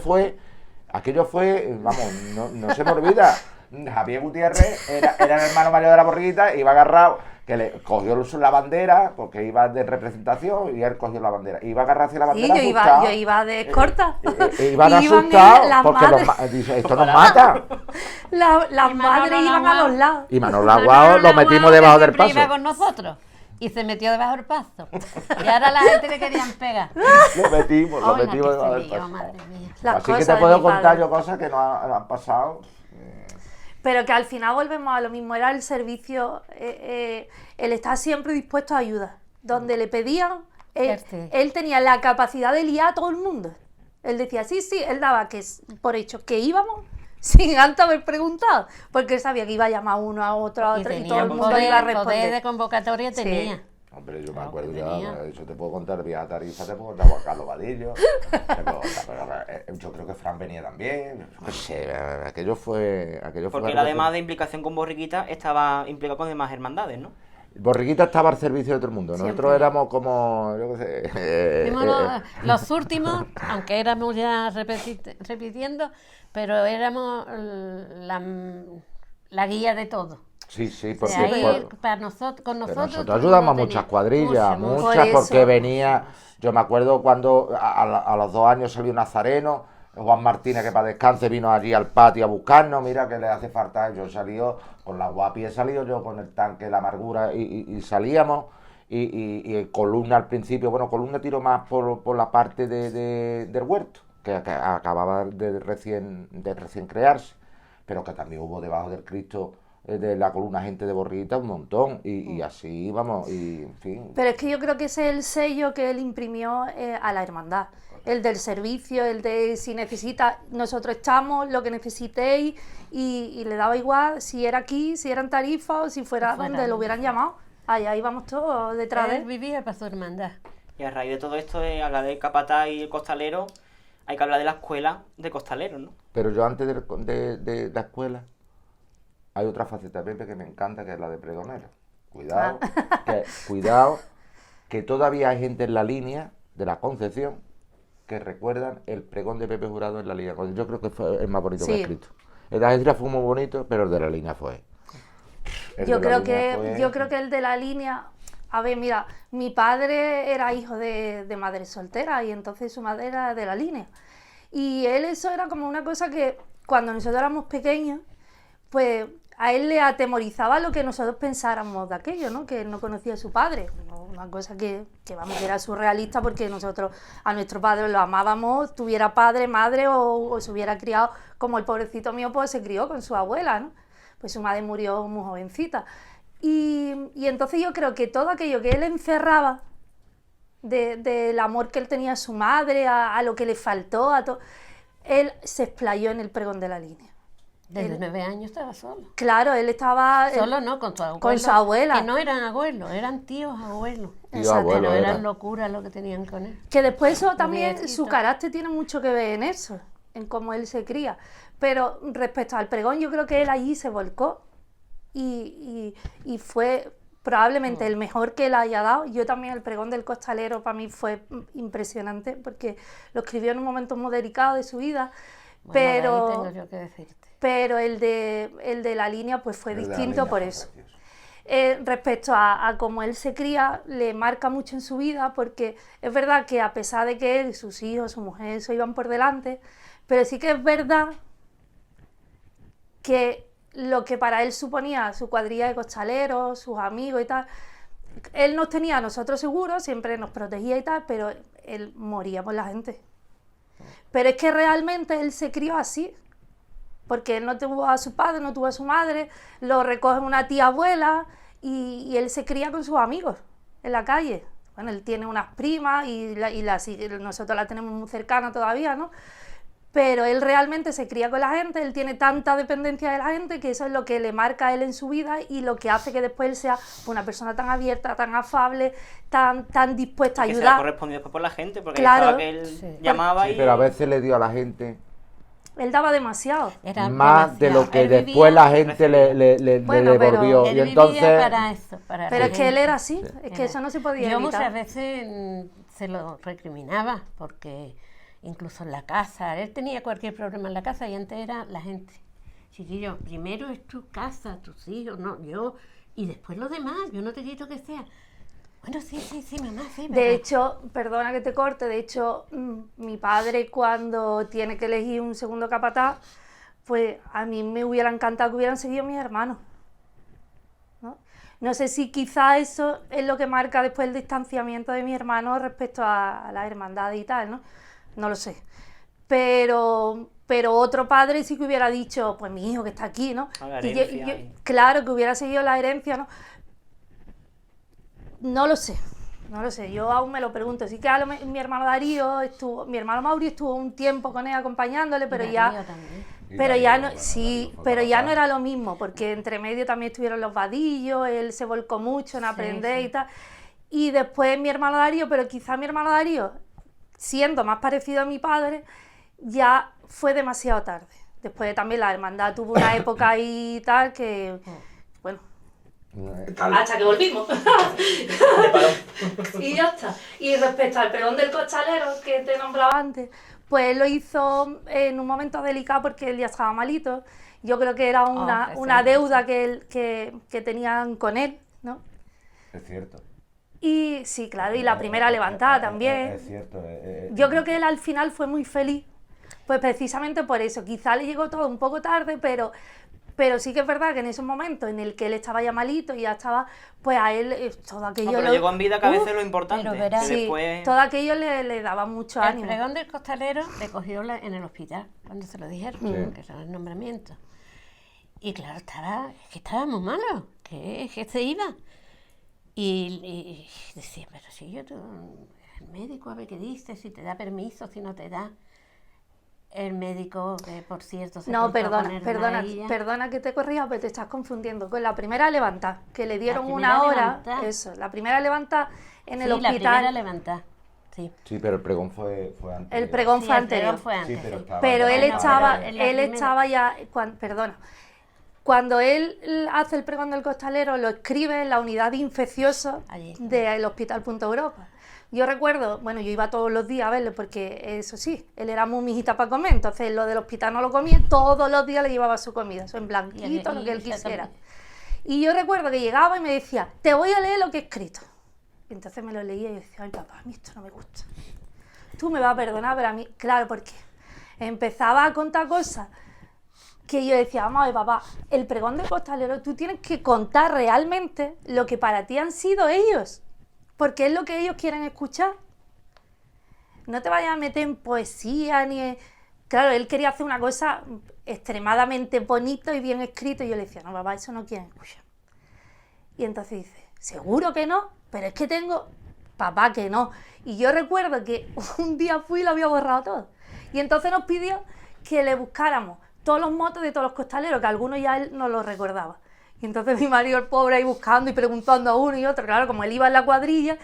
S8: fue, vamos, no se me olvida. Javier Gutiérrez era el hermano mayor de la borriguita, iba agarrado, que le cogió la bandera, porque iba de representación, y él cogió la bandera. Iba agarrado hacia la
S7: Sí,
S8: bandera.
S7: yo iba de escorta.
S8: Iban
S7: Iban
S8: asustados,
S7: las
S8: porque
S7: madres.
S8: dice, esto nos mata.
S7: Las madres iban a los lados.
S8: Y Manolo Aguao lo metimos debajo del paso.
S2: Iba con nosotros y se metió debajo del paso. Y ahora la gente le querían pegar.
S8: Lo metimos
S2: Oiga,
S8: debajo
S2: qué
S8: del
S2: frío,
S8: paso.
S2: madre mía.
S7: Las
S8: Así que
S7: cosas
S8: te
S7: de
S8: puedo
S7: mi
S8: contar
S7: padre.
S8: yo cosas que no han pasado.
S7: Pero que al final volvemos a lo mismo, era el servicio, el estar siempre dispuesto a ayudar. Donde le pedían,
S2: Sí.
S7: él tenía la capacidad de liar a todo el mundo. Él decía, sí, él daba por hecho que íbamos sin antes haber preguntado, porque él sabía que iba a llamar uno a otro, a
S2: Y
S7: otro, y
S2: tenía
S7: todo el
S2: un
S7: mundo iba a
S2: poder de
S7: responder.
S2: convocatoria
S7: Sí.
S2: tenía.
S8: Hombre, yo me
S2: Claro,
S8: acuerdo
S2: que
S8: ya,
S2: tenía.
S8: eso te puedo contar vía Tarifa, te puedo contar Juan Carlos Vadillo, te puedo contar, pero, yo creo que Fran venía también, no sé, aquello fue
S1: Porque
S8: algo
S1: él, además de implicación con Borriquita, estaba implicado con demás hermandades, ¿no?
S8: Borriquita estaba al servicio de todo el mundo, nosotros
S2: Siempre.
S8: éramos como, yo qué sé,
S2: Fuimos los últimos, aunque éramos ya repitiendo, pero éramos la guía de todo.
S8: sí,
S2: De
S8: porque
S2: ahí, para nosotros, con
S8: pero
S2: nosotros.
S8: nosotros ayudamos a
S2: no
S8: muchas
S2: tenía-
S8: cuadrillas,
S2: mucho.
S8: muchas,
S7: Por
S8: porque
S7: eso.
S8: venía, yo me acuerdo cuando a los 2 años salió Nazareno, Juan Martínez, que para descanse, vino allí al patio a buscarnos, mira que le hace falta, yo salió con la guapi, he salido yo con el tanque, la amargura, y salíamos, y Columna al principio, bueno, Columna tiró más por la parte del huerto, que acababa de recién crearse, pero que también hubo debajo del Cristo de la columna gente de Borriquita un montón, y así, vamos, y en fin.
S7: Pero es que yo creo que ese es el sello que él imprimió a la hermandad. El del servicio, el de si necesita, nosotros estamos, lo que necesitéis, y le daba igual si era aquí, si era en Tarifa o si fuera
S2: Fuera,
S7: donde lo hubieran llamado. Allá íbamos todos detrás de
S2: Él
S7: él.
S2: vivía para su hermandad.
S1: Y a raíz de todo esto, a hablar de Capataz y el costalero, hay que hablar de la escuela de costaleros, ¿no?
S8: Pero yo antes de la escuela, hay otra faceta, Pepe, que me encanta, que es la de pregonero. Cuidado, que todavía hay gente en la línea de la Concepción que recuerdan el pregón de Pepe Jurado en la línea. Yo creo que fue el más bonito que ha escrito. El de Algeciras fue muy bonito, pero el de la línea fue.
S7: Yo creo que el de la línea... A ver, mira, mi padre era hijo de madre soltera y entonces su madre era de la línea. Y él eso era como una cosa que cuando nosotros éramos pequeños, pues a él le atemorizaba lo que nosotros pensáramos de aquello, ¿no? Que él no conocía a su padre. Una cosa que vamos, que era surrealista porque nosotros a nuestro padre lo amábamos, tuviera padre, madre o se hubiera criado como el pobrecito mío pues se crió con su abuela, ¿no? Pues su madre murió muy jovencita. Y entonces yo creo que todo aquello que él encerraba del amor que él tenía a su madre, a lo que le faltó, él se explayó en el pregón de la línea.
S2: Desde 9 años estaba solo.
S7: Claro, él estaba...
S2: Solo no, con su abuelo.
S7: Con su abuela.
S2: Que no eran abuelos, eran tíos abuelos.
S8: Abuelo,
S2: Pero eran locuras lo que tenían con él.
S7: Que después eso también, su carácter tiene mucho que ver en eso, en cómo él se cría. Pero respecto al pregón, yo creo que él allí se volcó y fue probablemente el mejor que él haya dado. Yo también el pregón del costalero para mí fue impresionante porque lo escribió en un momento muy delicado de su vida,
S2: Bueno,
S7: pero...
S2: ahí tengo yo que decirte.
S7: Pero el de la línea pues fue distinto por eso. Respecto a cómo él se cría, le marca mucho en su vida, porque es verdad que a pesar de que él, sus hijos, su mujer, eso iban por delante, pero sí que es verdad que lo que para él suponía su cuadrilla de costaleros, sus amigos y tal, él nos tenía a nosotros seguros, siempre nos protegía y tal, pero él moría por la gente. Pero es que realmente él se crió así, porque él no tuvo a su padre, no tuvo a su madre, lo recoge una tía abuela y él se cría con sus amigos en la calle. Bueno, él tiene unas primas y nosotros la tenemos muy cercana todavía, ¿no? Pero él realmente se cría con la gente, él tiene tanta dependencia de la gente que eso es lo que le marca a él en su vida y lo que hace que después él sea una persona tan abierta, tan afable, tan dispuesta a ayudar.
S1: Que se ha correspondido después por la gente, porque
S7: claro,
S1: que él llamaba y...
S8: Pero a veces le dio a la gente...
S7: Él daba demasiado.
S2: Era
S8: más de lo que
S2: él
S8: después
S2: vivía,
S8: la gente le devolvió.
S2: Él
S8: Y entonces...
S2: vivía para eso, para
S7: pero es que él era así,
S2: Sí.
S7: es que eso no se podía
S2: Yo
S7: evitar.
S2: muchas veces se lo recriminaba, porque incluso en la casa, él tenía cualquier problema en la casa y antes era la gente. Chiquillo, primero es tu casa, tus hijos, no, yo, y después lo demás, yo no te quito que sea. Bueno, sí, mamá, sí.
S7: De hecho, perdona que te corte, de hecho, mi padre cuando tiene que elegir un segundo capataz, pues a mí me hubiera encantado que hubieran seguido mis hermanos, ¿no? No sé si quizá eso es lo que marca después el distanciamiento de mi hermano respecto a la hermandad y tal, ¿no? No lo sé. Pero otro padre sí que hubiera dicho, pues mi hijo que está aquí, ¿no? Claro, que hubiera seguido la herencia, ¿no? No lo sé, yo aún me lo pregunto. Sí que mi hermano Darío mi hermano Mauri estuvo un tiempo con él acompañándole, pero ya no era lo mismo, porque entre medio también estuvieron los vadillos, él se volcó mucho en aprender y tal. Y después mi hermano Darío, pero quizá mi hermano Darío, siendo más parecido a mi padre, ya fue demasiado tarde. Después también la hermandad tuvo una época ahí y tal que, bueno, hasta que volvimos. Y ya está. Y respecto al pregón del costalero que te nombraba antes, pues lo hizo en un momento delicado porque él ya estaba malito. Yo creo que era una deuda que tenían con él, ¿no?
S8: Es cierto.
S7: Y sí, claro, y la primera levantada también.
S8: Es cierto.
S7: Yo creo que él al final fue muy feliz, pues precisamente por eso. Quizá le llegó todo un poco tarde, pero sí que es verdad que en esos momentos en el que él estaba ya malito y ya estaba, pues a él todo aquello...
S1: pero llegó en vida que a veces lo importante.
S2: Pero verás,
S7: sí,
S1: después...
S7: todo aquello le daba mucho ánimo.
S2: El pregón del costalero le cogió en el hospital, cuando se lo dijeron, que son el nombramiento. Y claro, estaba muy malo, que se iba. Y decía, pero si yo, el médico a ver qué dice, si te da permiso, si no te da. El médico, que por cierto se
S7: No,
S2: perdona
S7: que te corrija, pero te estás confundiendo con la primera levantada, que le dieron una hora, eso, la primera levantada en el hospital.
S2: La primera levantada, sí.
S8: Sí, pero el pregón fue antes.
S7: El pregón fue anterior.
S2: Fue antes,
S8: sí,
S7: pero él
S8: estaba
S7: estaba ya, perdona, Cuando él hace el pregón del costalero, lo escribe en la unidad de infecciosos
S2: Allí.
S7: del Hospital Punta Europa. Yo recuerdo, bueno, yo iba todos los días a verlo porque, eso sí, él era muy mijita para comer, entonces lo del hospital no lo comía, todos los días le llevaba su comida, eso en blanquito, lo que él quisiera. Y yo recuerdo que llegaba y me decía, te voy a leer lo que he escrito. Y entonces me lo leía y yo decía, ay papá, a mí esto no me gusta. Tú me vas a perdonar, pero a mí, claro, porque empezaba a contar cosas que yo decía, vamos a ver papá, el pregón del costalero, tú tienes que contar realmente lo que para ti han sido ellos, porque es lo que ellos quieren escuchar. No te vayas a meter en poesía ni en... Claro, él quería hacer una cosa extremadamente bonita y bien escrita y yo le decía, no papá, eso no quieren escuchar. Y entonces dice, ¿seguro que no? Pero es que tengo... Papá, que no. Y yo recuerdo que un día fui y lo había borrado todo. Y entonces nos pidió que le buscáramos todos los motes de todos los costaleros, que algunos ya él no los recordaba. Y entonces mi marido, el pobre, ahí buscando y preguntando a uno y otro, claro, como él iba en la cuadrilla,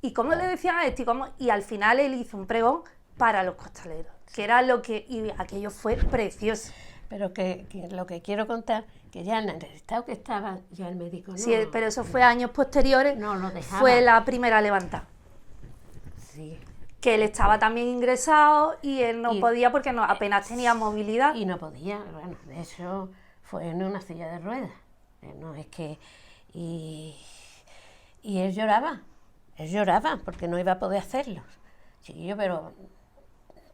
S7: y cómo le decían a este, y al final él hizo un pregón para los costaleros, que era lo que, y aquello fue precioso.
S2: Pero que lo que quiero contar, que ya en el estado que estaba yo el médico, no,
S7: Sí, pero eso fue años posteriores,
S2: no lo dejaba.
S7: fue la primera levantada.
S2: Sí.
S7: Que él estaba también ingresado y él no
S2: Y-
S7: podía porque no, apenas tenía movilidad.
S2: Y no podía, bueno, de hecho fue en una silla de ruedas. No es que... Y él lloraba porque no iba a poder hacerlo. Chiquillo, pero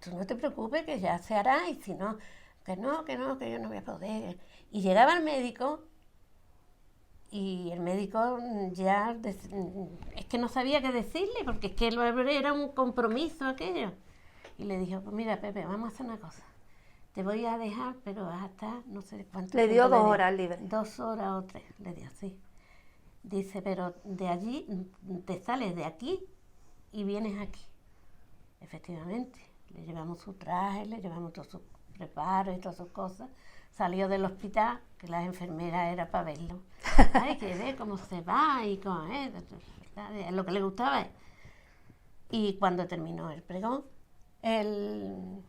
S2: tú no te preocupes que ya se hará y si no, que yo no voy a poder. Y llegaba el médico y el médico ya es que no sabía qué decirle porque es que era un compromiso aquello. Y le dijo, pues mira Pepe, vamos a hacer una cosa. Te voy a dejar, pero vas a estar no sé cuánto
S7: Le dio
S2: tiempo
S7: 2 horas libre.
S2: 2 horas o 3, le dio así. Dice, pero de allí, te sales de aquí y vienes aquí. Efectivamente, le llevamos su traje, le llevamos todos sus preparos y todas sus cosas. Salió del hospital, que las enfermeras era para verlo. Ay, que ve cómo se va y cómo es, lo que le gustaba. Y cuando terminó el pregón, el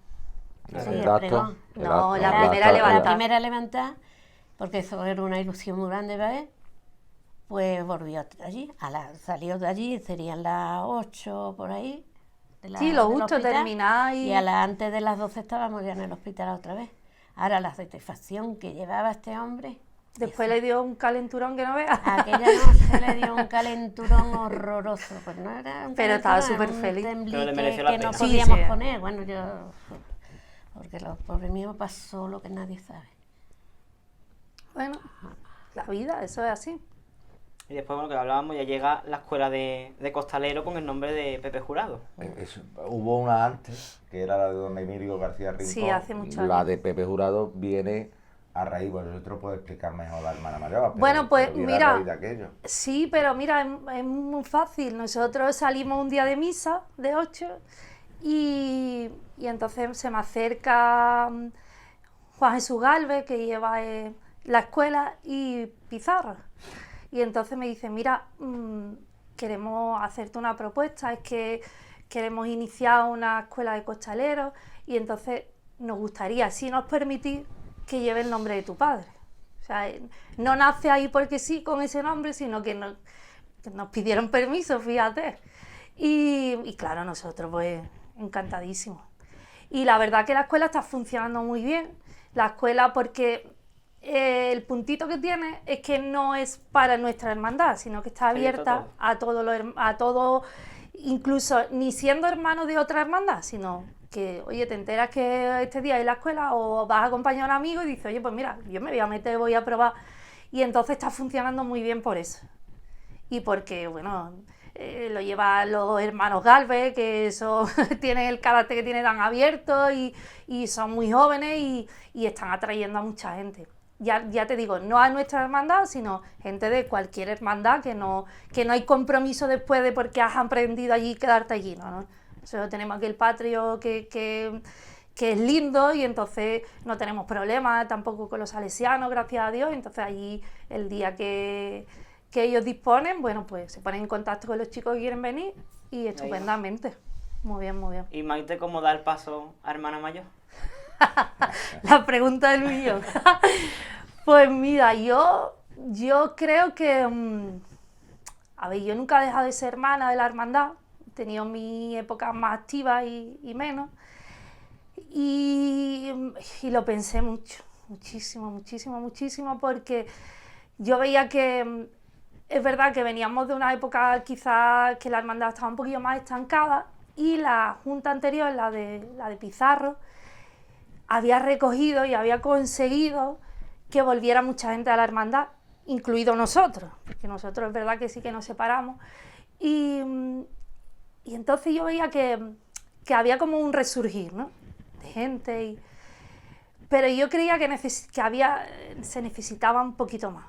S2: pregón.
S7: No, la
S2: La
S7: primera levantada.
S2: primera levantada, porque eso era una ilusión muy grande para él, pues volvió allí, salió de allí, serían las 8 por ahí.
S7: Sí, lo
S2: del
S7: justo
S2: hospital,
S7: terminar
S2: y antes de las 12 estábamos ya en el hospital otra vez. Ahora la satisfacción que llevaba este hombre.
S7: Después le dio un calenturón que no veas.
S2: Aquella noche le dio un calenturón horroroso, pues no era un
S7: Pero estaba
S2: calenturón,
S7: súper
S2: un
S7: feliz.
S2: temblí
S1: Pero le mereció la
S2: que no
S1: pena.
S2: podíamos
S7: Sí, sí.
S2: poner. Bueno, porque los pobres míos pasó lo que nadie sabe.
S7: Bueno, la vida, eso es así.
S1: Y después, bueno, que hablábamos, ya llega la escuela de costalero con el nombre de Pepe Jurado.
S8: Hubo una antes, que era la de don Emilio García Rincón.
S7: Sí, hace muchos
S8: La
S7: años.
S8: de Pepe Jurado viene a raíz, bueno, yo te lo puedo explicar mejor la hermana mayor. Pero,
S7: Bueno, pues,
S8: pero viene
S7: mira,
S8: a raíz de aquello.
S7: Sí, pero mira, es muy fácil. Nosotros salimos un día de misa, de 8, y entonces se me acerca Juan Jesús Galvez, que lleva la escuela, y Pizarro. Y entonces me dice, mira, queremos hacerte una propuesta, es que queremos iniciar una escuela de costaleros y entonces nos gustaría, si nos permitís, que lleve el nombre de tu padre. O sea, no nace ahí porque sí con ese nombre, sino que nos pidieron permiso, fíjate. Y claro, nosotros pues encantadísimos. Y la verdad que la escuela está funcionando muy bien. La escuela porque el puntito que tiene es que no es para nuestra hermandad, sino que está abierta a todo, incluso ni siendo hermano de otra hermandad, sino que, oye, te enteras que este día hay la escuela o vas a acompañar a un amigo y dices, oye, pues mira, yo me voy a meter, voy a probar. Y entonces está funcionando muy bien por eso. Y porque, bueno, lo llevan los hermanos Galvez, que eso tienen el carácter que tiene tan abierto y son muy jóvenes y están atrayendo a mucha gente. Ya te digo, no a nuestra hermandad, sino gente de cualquier hermandad, que no hay compromiso después de porque has aprendido allí quedarte allí, ¿no? Nosotros tenemos aquí el patrio que es lindo y entonces no tenemos problemas tampoco con los salesianos, gracias a Dios. Entonces allí el día que ellos disponen, bueno, pues se ponen en contacto con los chicos que quieren venir y estupendamente. Muy bien, muy bien.
S1: ¿Y Maite cómo da el paso a hermana mayor?
S7: La pregunta del millón. Pues mira, yo creo que, a ver, yo nunca he dejado de ser hermana de la hermandad, he tenido mis épocas más activas y menos, y lo pensé mucho, muchísimo, porque yo veía que es verdad que veníamos de una época quizás que la hermandad estaba un poquillo más estancada, y la junta anterior, la de Pizarro, había recogido y había conseguido que volviera mucha gente a la hermandad, incluido nosotros, porque nosotros es verdad que sí que nos separamos, y entonces yo veía que había como un resurgir, ¿no?, de gente, pero yo creía que se necesitaba un poquito más.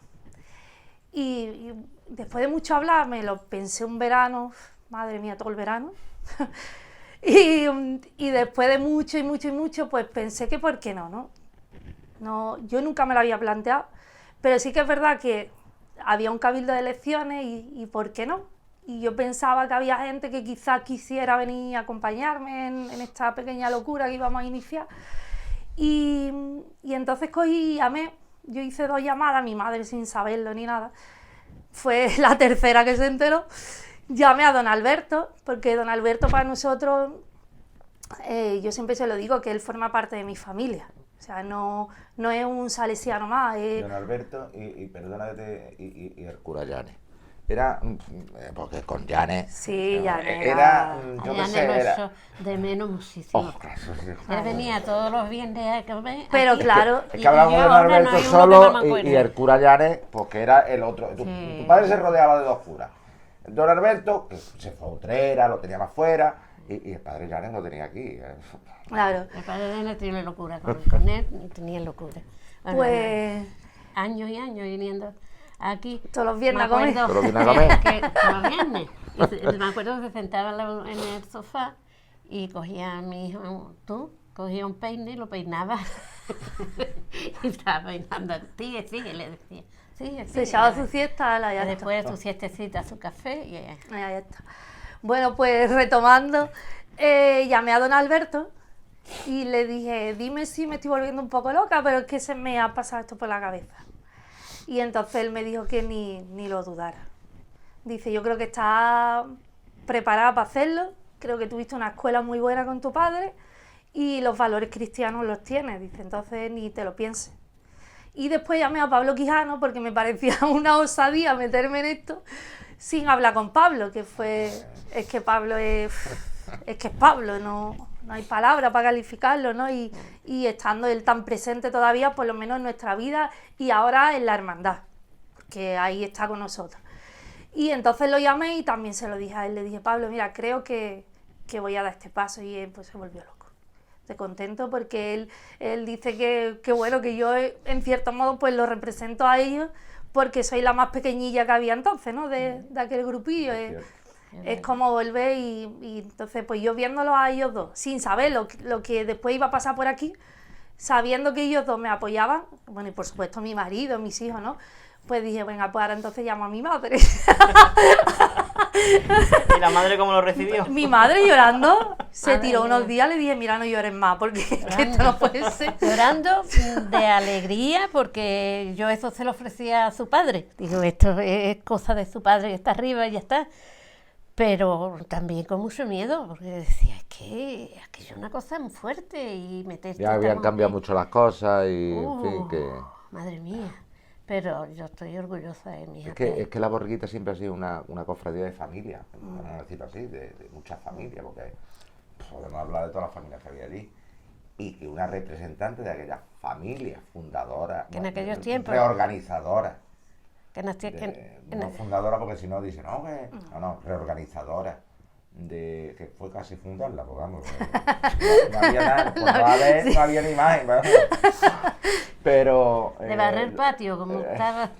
S7: Y después de mucho hablar, me lo pensé un verano, madre mía, todo el verano, y después de mucho, pues pensé que por qué no. Yo nunca me lo había planteado, pero sí que es verdad que había un cabildo de elecciones y ¿por qué no? Y yo pensaba que había gente que quizás quisiera venir a acompañarme en esta pequeña locura que íbamos a iniciar. Y entonces cogí y llamé, yo hice 2 llamadas, mi madre sin saberlo ni nada, fue la tercera que se enteró. Llamé a don Alberto, porque don Alberto para nosotros, yo siempre se lo digo, que él forma parte de mi familia. O sea, no es un salesiano más.
S8: Don Alberto y perdónate, y el cura Llanes. Era, porque con Llanes...
S7: Sí, Llanes
S8: era... Yo qué
S2: Llanes
S8: sé,
S2: lo
S8: era...
S2: echo de menos muchísimo.
S8: Oh, claro, sí.
S2: Él venía todos los viernes a comer.
S7: Pero
S2: aquí.
S7: claro,
S8: Es que hablamos de
S2: yo
S8: don
S2: ahora no
S8: Alberto
S2: hay uno
S8: solo
S2: que no me acuerde.
S8: y el cura Llanes, porque era el otro. Tu padre se rodeaba de 2 curas. Don Alberto, que se fue a Utrera, lo tenía más fuera, y el padre Llanes lo tenía aquí.
S7: claro.
S2: El padre de él tenía locura, con él tenía locura. Bueno,
S7: Pues
S2: años y años viniendo aquí.
S7: todos los viernes a
S2: Me
S7: comer.
S2: acuerdo
S8: Todos los viernes a comer.
S2: que todos los viernes. Y me acuerdo que se sentaba en el sofá y cogía a mi hijo, cogía un peine y lo peinaba. Y estaba peinando. Sigue, le decía. Sigue.
S7: Se echaba su siesta, ya está.
S2: Después de su siestecita, su café y
S7: Ya está. Bueno, pues retomando, llamé a don Alberto y le dije, dime si me estoy volviendo un poco loca, pero es que se me ha pasado esto por la cabeza. Y entonces él me dijo que ni lo dudara. Dice, yo creo que estás preparada para hacerlo, creo que tuviste una escuela muy buena con tu padre y los valores cristianos los tienes. Dice, entonces ni te lo pienses. Y después llamé a Pablo Quijano porque me parecía una osadía meterme en esto sin hablar con Pablo, es que Pablo es que es Pablo, no hay palabra para calificarlo, ¿no? Y estando él tan presente todavía, por lo menos en nuestra vida y ahora en la hermandad, porque ahí está con nosotros. Y entonces lo llamé y también se lo dije a él, le dije, Pablo, mira, creo que voy a dar este paso, y él pues se volvió loco. De contento porque él dice que bueno, que yo en cierto modo pues lo represento a ellos porque soy la más pequeñilla que había entonces, ¿no? De aquel grupillo. Es como volver y entonces pues yo viéndolos a ellos dos, sin saber lo que después iba a pasar por aquí, sabiendo que ellos dos me apoyaban, bueno, y por supuesto mi marido, mis hijos, ¿no? Pues dije, venga, pues ahora entonces llamo a mi madre.
S1: ¿Y la madre cómo lo recibió?
S7: Mi madre llorando, se tiró unos días, le dije, mira, no llores más, porque es que esto no puede ser.
S2: llorando de alegría porque yo eso se lo ofrecía a su padre. Digo, esto es cosa de su padre que está arriba y ya está. Pero también con mucho miedo, porque decía, es que es una cosa muy fuerte y meterte...
S8: Ya habían cambiado mucho las cosas y, en fin, que...
S2: Madre mía. Pero yo estoy orgullosa de mi hija.
S8: Es que la borriquita siempre ha sido una cofradía de familia, vamos a decirlo así, de muchas familias, porque podemos hablar de todas las familias que había allí. Y una representante de aquella familia fundadora,
S2: Que en aquellos tiempos...
S8: reorganizadora.
S2: No
S8: Fundadora porque si no dice, no, reorganizadora. Que fue casi fundarla, pues vamos, no había nada, no había ni imagen, vamos. Pero...
S2: de barrer el patio, como estaba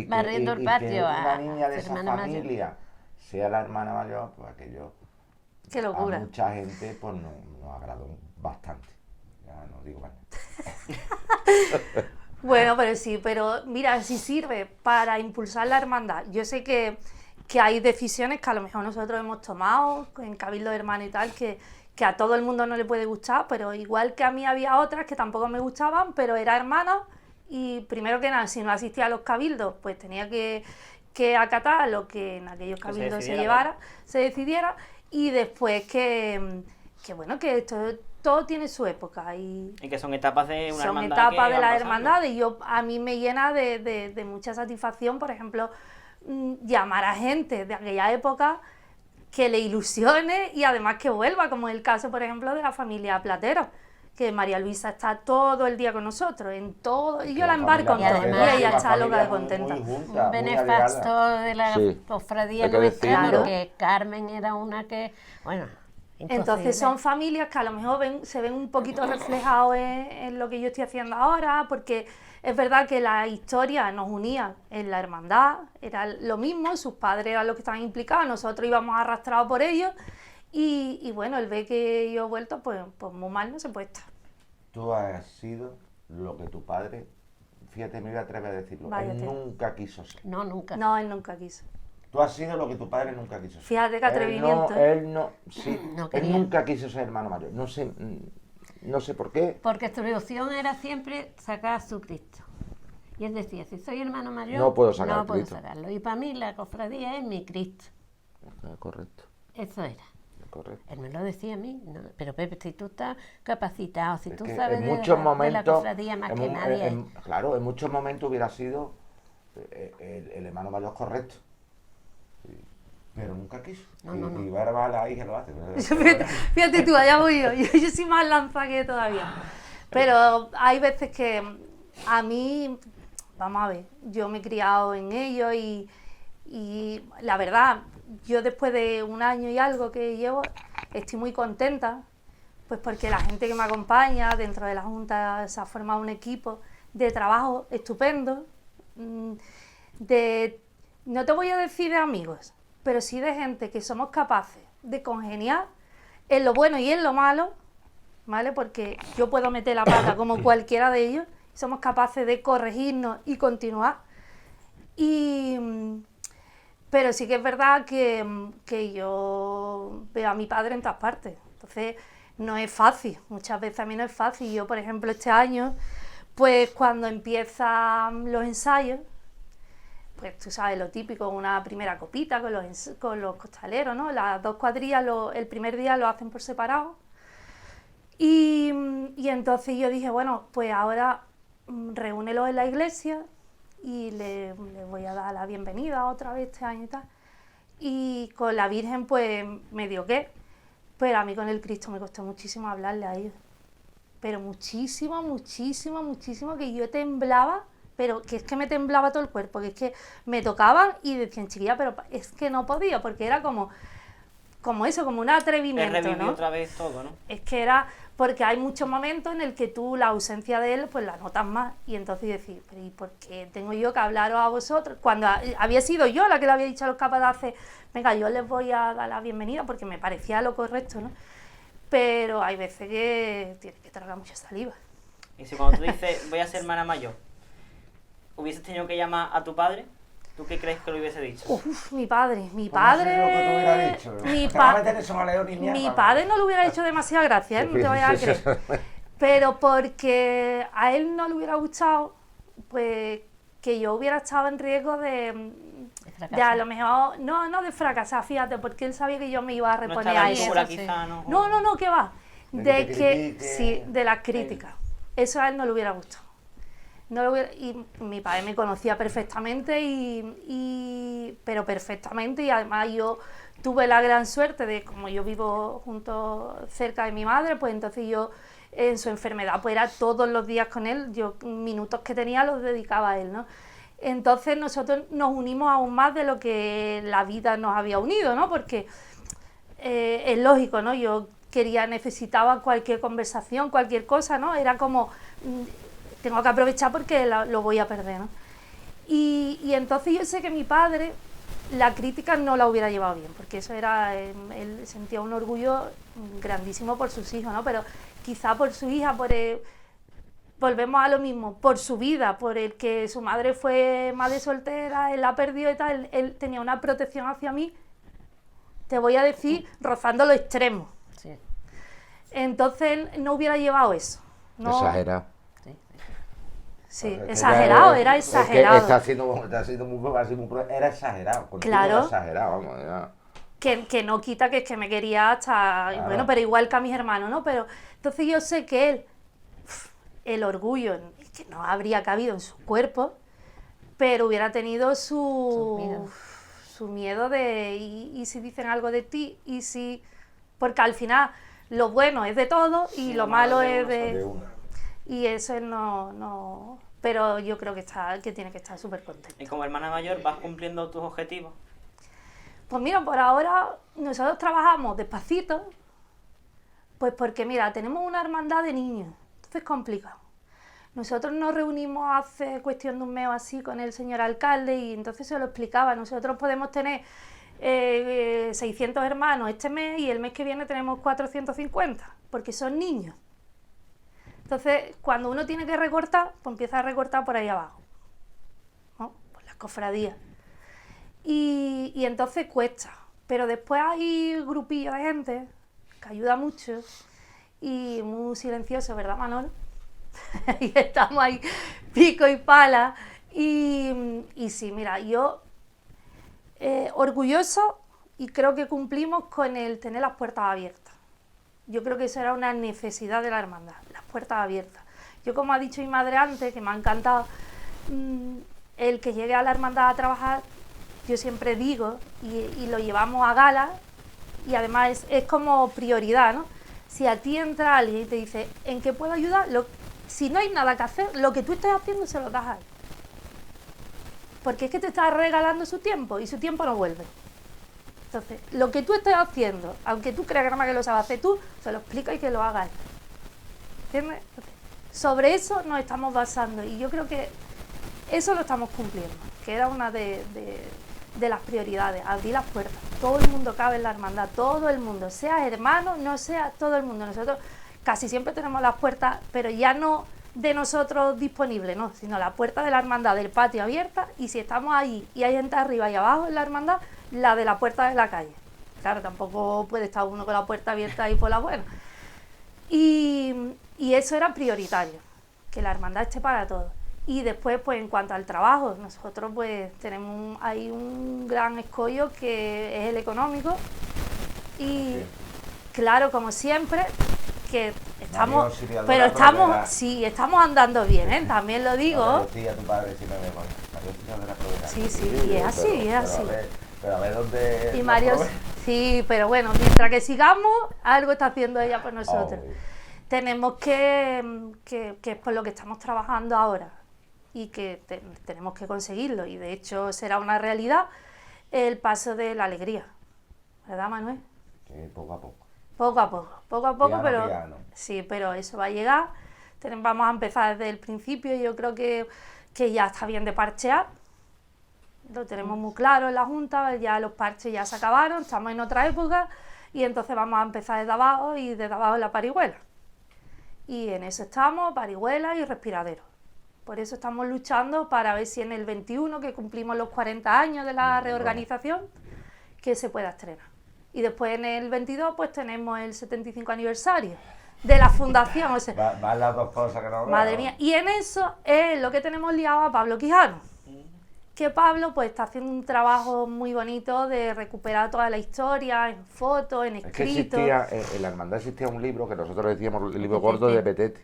S2: barriendo el patio.
S8: Que una niña de esa
S2: hermana
S8: familia
S2: mayor
S8: sea la hermana mayor, pues aquello...
S7: Qué locura.
S8: A mucha gente pues nos agradó bastante. Ya no digo más.
S7: Bueno, pero sí, pero mira, si sirve para impulsar la hermandad. Yo sé que hay decisiones que a lo mejor nosotros hemos tomado en Cabildo de Hermanos y tal, que a todo el mundo no le puede gustar, pero igual que a mí había otras que tampoco me gustaban, pero era hermana y primero que nada, si no asistía a los cabildos, pues tenía que acatar lo que en aquellos cabildos se decidiera, y después que bueno, que esto todo tiene su época y
S1: que son etapas de una
S7: son
S1: hermandad.
S7: Etapas de la hermandad, y a mí me llena de mucha satisfacción, por ejemplo, llamar a gente de aquella época que le ilusione y además que vuelva, como es el caso, por ejemplo, de la familia Platero, que María Luisa está todo el día con nosotros, en todo, y yo la embarco en todo, y ella está loca de contenta.
S2: Un benefactor de la cofradía nuestra, porque Carmen era una que, bueno...
S7: Entonces son familias que a lo mejor se ven un poquito reflejados en lo que yo estoy haciendo ahora, porque es verdad que la historia nos unía en la hermandad, era lo mismo, sus padres eran los que estaban implicados, nosotros íbamos arrastrados por ellos, y bueno, el ver que yo he vuelto, pues muy mal no se puede estar.
S8: Tú has sido lo que tu padre, fíjate, me voy a atrever a decirlo, él nunca quiso ser.
S2: No, nunca.
S7: No, él nunca quiso.
S8: Tú has sido lo que tu padre nunca quiso ser.
S7: Fíjate qué atrevimiento.
S8: Él nunca quiso ser hermano mayor. No sé por qué.
S2: Porque su opción era siempre sacar a su Cristo. Y él decía, si soy hermano mayor,
S8: no puedo sacar
S2: no puedo sacarlo. Y para mí la cofradía es mi Cristo.
S8: Correcto.
S2: Eso era.
S8: Correcto.
S2: Él me lo decía a mí, no, pero Pepe, si tú estás capacitado, si tú sabes
S8: en muchos
S2: de
S8: momentos,
S2: la cofradía más que nadie.
S8: Claro, en muchos momentos hubiera sido el hermano mayor correcto. Pero nunca quiso.
S2: No.
S8: Y ahora la hija lo hace.
S7: Fíjate tú, allá voy yo soy más lanza que todavía. Pero hay veces que a mí, vamos a ver, yo me he criado en ello y la verdad, yo después de un año y algo que llevo, estoy muy contenta, pues porque la gente que me acompaña dentro de la Junta se ha formado un equipo de trabajo estupendo, no te voy a decir de amigos, pero sí de gente que somos capaces de congeniar en lo bueno y en lo malo, ¿vale? Porque yo puedo meter la pata como cualquiera de ellos, y somos capaces de corregirnos y continuar. Pero sí que es verdad que yo veo a mi padre en todas partes, entonces no es fácil, muchas veces a mí no es fácil. Yo, por ejemplo, este año, pues cuando empiezan los ensayos, pues tú sabes, lo típico, una primera copita con los costaleros, ¿no? Las dos cuadrillas, el primer día lo hacen por separado. Y entonces yo dije, bueno, pues ahora reúnelos en la iglesia y le voy a dar la bienvenida otra vez este año y tal. Y con la Virgen, pues medio qué. Pero a mí con el Cristo me costó muchísimo hablarle a ellos. Pero muchísimo, que yo temblaba. Pero que es que me temblaba todo el cuerpo, que es que me tocaban y decían, chiquilla, pero es que no podía, porque era como eso, como un atrevimiento,
S1: ¿no?
S7: ¿no?
S1: Otra vez todo, ¿no?
S7: Es que era, porque hay muchos momentos en el que tú la ausencia de él, pues la notas más, y entonces decís, pero ¿y por qué tengo yo que hablaros a vosotros? Cuando había sido yo la que le había dicho a los capataces, venga, yo les voy a dar la bienvenida, porque me parecía lo correcto, ¿no? Pero hay veces que tienes que tragar mucha saliva.
S1: Y si cuando tú dices, voy a ser hermana mayor, ¿hubieses tenido que llamar a tu padre? ¿Tú qué crees que lo hubiese dicho?
S7: Mi padre.
S8: Mi padre
S7: no le hubiera hecho demasiada gracia, ¿eh? No te vayas a creer. Pero porque a él no le hubiera gustado, pues, que yo hubiera estado en riesgo de a lo mejor, no de fracasar, fíjate, porque él sabía que yo me iba a reponer a eso. No, ¿qué va? De las críticas. Eso a él no le hubiera gustado. Y mi padre me conocía perfectamente, pero perfectamente, y además yo tuve la gran suerte de, como yo vivo cerca de mi madre, pues entonces yo en su enfermedad pues era todos los días con él, yo minutos que tenía los dedicaba a él, ¿no? Entonces nosotros nos unimos aún más de lo que la vida nos había unido, ¿no? Porque es lógico, ¿no? Yo necesitaba cualquier conversación, cualquier cosa, ¿no? Era como... tengo que aprovechar porque lo voy a perder, ¿no? Y entonces yo sé que mi padre la crítica no la hubiera llevado bien, porque eso era, él sentía un orgullo grandísimo por sus hijos, ¿no? Pero quizá por su hija, volvemos a lo mismo, por su vida, por el que su madre fue madre soltera, él la perdió y tal, él tenía una protección hacia mí, te voy a decir, rozando lo extremo.
S2: Sí.
S7: Entonces él no hubiera llevado eso. No,
S8: exagerado.
S7: Sí,
S8: Porque
S7: exagerado, era
S8: es que
S7: exagerado.
S8: está siendo muy, así muy era exagerado, contigo
S7: Claro.
S8: era exagerado, vamos, ya.
S7: Que no quita que es que me quería hasta,
S8: Claro.
S7: bueno, pero igual que a mis hermanos, ¿no? Pero entonces yo sé que él, el orgullo, es que no habría cabido en su cuerpo, pero hubiera tenido su miedo de, y si dicen algo de ti, y si, porque al final lo bueno es de todo y lo malo es
S8: De una.
S7: y eso él no, pero yo creo que tiene que estar súper contento.
S1: Y como hermana mayor, ¿vas cumpliendo tus objetivos?
S7: Pues mira, por ahora nosotros trabajamos despacito, pues porque mira, tenemos una hermandad de niños, entonces es complicado. Nosotros nos reunimos hace cuestión de un mes o así con el señor alcalde y entonces se lo explicaba, nosotros podemos tener 600 hermanos este mes y el mes que viene tenemos 450, porque son niños. Entonces, cuando uno tiene que recortar, pues empieza a recortar por ahí abajo, ¿no? Por las cofradías. Y entonces cuesta, pero después hay grupillos de gente que ayuda mucho y muy silencioso, ¿verdad, Manolo? Y estamos ahí, pico y pala. Y sí, mira, yo orgulloso y creo que cumplimos con el tener las puertas abiertas. Yo creo que eso era una necesidad de la hermandad, las puertas abiertas. Yo, como ha dicho mi madre antes, que me ha encantado, el que llegue a la hermandad a trabajar, yo siempre digo, y lo llevamos a gala, y además es como prioridad, ¿no? Si a ti entra alguien y te dice, ¿en qué puedo ayudar? Si no hay nada que hacer, lo que tú estés haciendo se lo das a él. Porque es que te estás regalando su tiempo y su tiempo no vuelve. Entonces, lo que tú estés haciendo, aunque tú creas que nada más que lo sabes hacer tú, se lo explica y que lo haga él. ¿Entiendes? Entonces, sobre eso nos estamos basando y yo creo que eso lo estamos cumpliendo, que era una de las prioridades, abrir las puertas. Todo el mundo cabe en la hermandad, todo el mundo, sea hermano, no sea todo el mundo. Nosotros casi siempre tenemos las puertas, pero ya no de nosotros disponibles, no, sino la puerta de la hermandad del patio abierta, y si estamos ahí y hay gente arriba y abajo en la hermandad, la de la puerta de la calle. Claro, tampoco puede estar uno con la puerta abierta ahí por la buena. Y eso era prioritario, que la hermandad esté para todos. Y después, pues en cuanto al trabajo, nosotros pues tenemos ahí un gran escollo que es el económico. Y claro, como siempre, que estamos, pero estamos, sí, estamos andando bien, ¿eh? También lo digo. Sí, sí, y es así, es así.
S8: Pero a ver dónde.
S7: Y Mario, sí, pero bueno, mientras que sigamos, algo está haciendo ella por nosotros. Tenemos que es por lo que estamos trabajando ahora y que tenemos que conseguirlo, y de hecho será una realidad el paso de la alegría, ¿verdad, Manuel?
S8: Sí, poco a poco.
S7: Poco a poco,
S8: Piano,
S7: pero
S8: piano.
S7: sí, pero eso va a llegar. Vamos a empezar desde el principio. Yo creo que ya está bien de parchear, lo tenemos muy claro en la Junta, ya los parches ya se acabaron, estamos en otra época y entonces vamos a empezar desde abajo, y desde abajo la parihuela, y en eso estamos, parihuela y respiradero. Por eso estamos luchando para ver si en el 21, que cumplimos los 40 años de la reorganización, que se pueda estrenar. Y después en el 22 pues tenemos el 75 aniversario de la fundación. O sea,
S8: Van las dos cosas que no veo.
S7: madre mía. Y en eso es lo que tenemos liado a Pablo Quijano. Que Pablo pues está haciendo un trabajo muy bonito de recuperar toda la historia en fotos, en
S8: Es que
S7: escritos.
S8: existía, en la hermandad existía un libro que nosotros decíamos el libro gordo de Petete.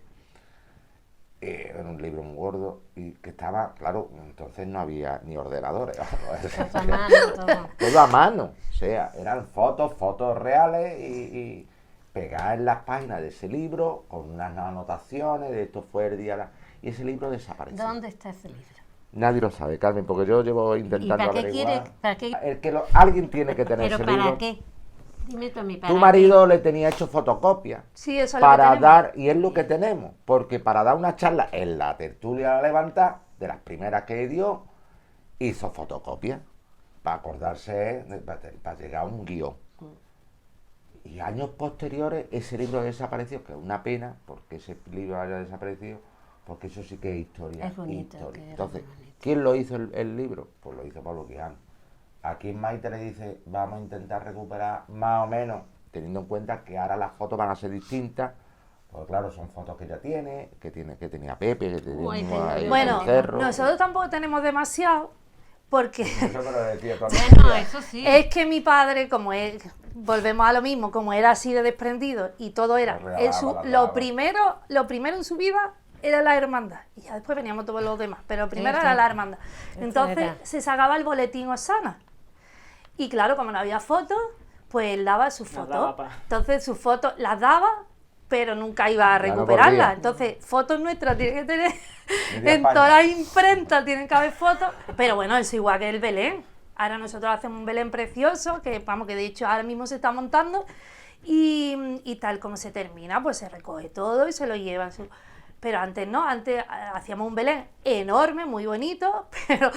S8: Era un libro muy gordo y que estaba, claro, entonces no había ni ordenadores.
S2: Todo a mano, todo.
S8: Todo a mano. O sea, eran fotos reales y pegadas en las páginas de ese libro con unas anotaciones de esto fue el día. Y ese libro desapareció.
S2: ¿Dónde está ese libro?
S8: Nadie lo sabe, Carmen, porque yo llevo intentando
S2: para qué
S8: averiguar.
S2: quiere- para qué?
S8: Alguien tiene que tener
S2: ¿Pero
S8: ese
S2: para
S8: libro.
S2: qué? Dime tú a mí, ¿para
S8: Tu marido le tenía hecho fotocopias
S7: Sí, eso es lo que
S8: para
S7: tenemos.
S8: dar, y es lo que tenemos, porque para dar una charla en la tertulia de la Levanta, de las primeras que dio, hizo fotocopias para acordarse, para llegar a un guión. Y años posteriores ese libro desapareció, que es una pena, porque ese libro haya desaparecido, porque eso sí que es historia.
S2: Es bonito,
S8: historia.
S2: que era
S8: Entonces,
S2: muy bonito.
S8: ¿quién lo hizo el libro? Pues lo hizo Pablo Quijano. Aquí en Maite le dice, vamos a intentar recuperar más o menos, teniendo en cuenta que ahora las fotos van a ser distintas, Pues claro, son fotos que ella tiene, que tenía Pepe, que tenía
S2: Uy,
S8: ahí en
S7: Bueno,
S8: el cerro.
S7: nosotros tampoco tenemos demasiado, porque
S8: Eso me lo decía toda mi
S2: Bueno,
S8: vida.
S2: eso sí.
S7: es que mi padre, como es, volvemos a lo mismo, como era así de desprendido y todo era,
S8: Lo regalaba, lo
S7: lo
S8: regalaba.
S7: primero en su vida era la hermandad, y ya después veníamos todos los demás, pero primero
S2: Sí,
S7: era
S2: sí.
S7: la hermandad.
S2: Eso
S7: Entonces
S2: era.
S7: se sacaba el boletín Osana, y claro, como no había fotos, pues él daba sus
S1: Las
S7: fotos.
S1: daba pa-
S7: Entonces sus fotos las daba, pero nunca iba a
S8: Ya no
S7: recuperarlas.
S8: volvía.
S7: Entonces, fotos nuestras tienen que tener,
S8: Media
S7: en
S8: página.
S7: todas las imprentas tienen que haber fotos, pero bueno, eso igual que el Belén. Ahora nosotros hacemos un Belén precioso, que vamos, que de hecho ahora mismo se está montando, y tal como se termina, pues se recoge todo y se lo llevan. Pero antes no, antes hacíamos un Belén enorme, muy bonito, pero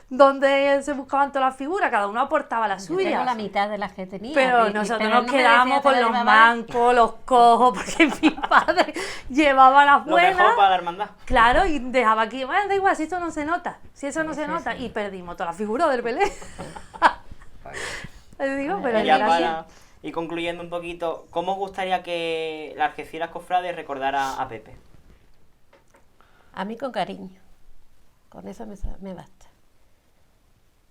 S7: donde se buscaban todas las figuras, cada uno aportaba la
S2: Yo
S7: suya.
S2: tengo la mitad de las que tenía.
S7: Pero nosotros nos quedábamos con los mancos, los cojos, porque mi padre llevaba las
S1: Lo mejor
S7: buenas.
S1: para la hermandad.
S7: Claro, y dejaba aquí, bueno, da igual, si esto no se nota, si eso no se nota, y perdimos toda la figura del Belén. Les digo, pero
S1: Y ya
S7: era así.
S1: para ir concluyendo un poquito, ¿cómo os gustaría que la Algeciras Cofrades recordara a Pepe?
S2: A mí con cariño. Con eso me basta.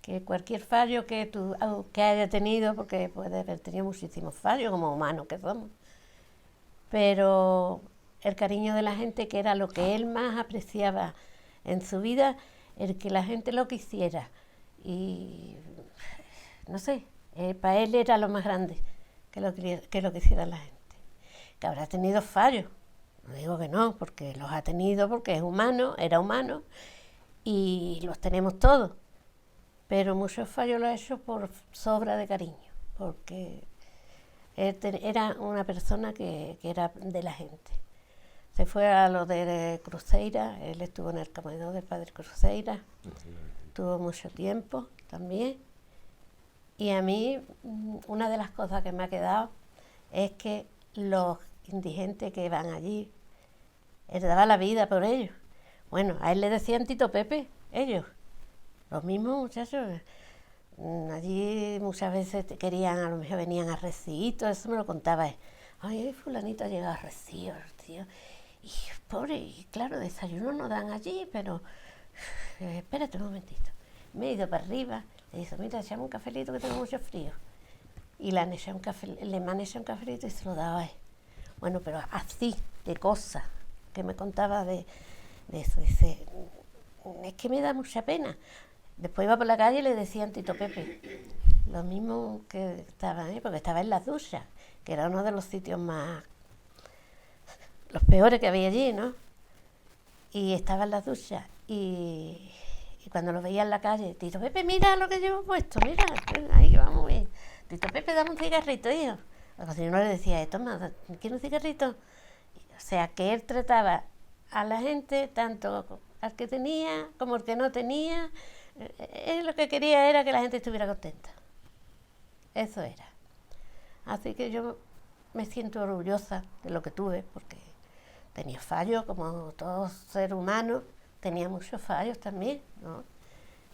S2: Que cualquier fallo que haya tenido, porque puede haber tenido muchísimos fallos como humanos que somos, pero el cariño de la gente, que era lo que él más apreciaba en su vida, el que la gente lo quisiera. Y no sé, para él era lo más grande, que lo quisiera la gente. Que habrá tenido fallos, no digo que no, porque los ha tenido, porque es humano, era humano, y los tenemos todos. Pero muchos fallos los ha hecho por sobra de cariño, porque él era una persona que era de la gente. Se fue a lo de Cruceira, él estuvo en el comedor del padre Cruceira, tuvo mucho tiempo también. Y a mí, una de las cosas que me ha quedado es que los indigentes que van allí, él daba la vida por ellos. Bueno, a él le decían Tito Pepe, ellos. Los mismos muchachos, allí muchas veces querían, a lo mejor venían a Reciito, eso me lo contaba él. Ay, fulanito ha llegado a Recibo, tío. Y pobre, y claro, desayuno no dan allí, pero espérate un momentito. Me he ido para arriba, le dice, mira, echame un cafelito que tengo mucho frío. Y le han echado un cafelito y se lo daba a él. Bueno, pero así, de cosas, que me contaba de eso. Dice, es que me da mucha pena. Después iba por la calle y le decían Tito Pepe, lo mismo que estaba, porque estaba en las duchas, que era uno de los sitios los peores que había allí, ¿no? Y estaba en las duchas y cuando lo veía en la calle, Tito Pepe, mira lo que llevo puesto, mira, ahí vamos bien. Tito Pepe, dame un cigarrito, hijo. El cocinero le decía, toma, ¿quieres un cigarrito? O sea, que él trataba a la gente, tanto al que tenía como al que no tenía. Él lo que quería era que la gente estuviera contenta. Eso era. Así que yo me siento orgullosa de lo que tuve, porque tenía fallos, como todo ser humano, tenía muchos fallos también, ¿no?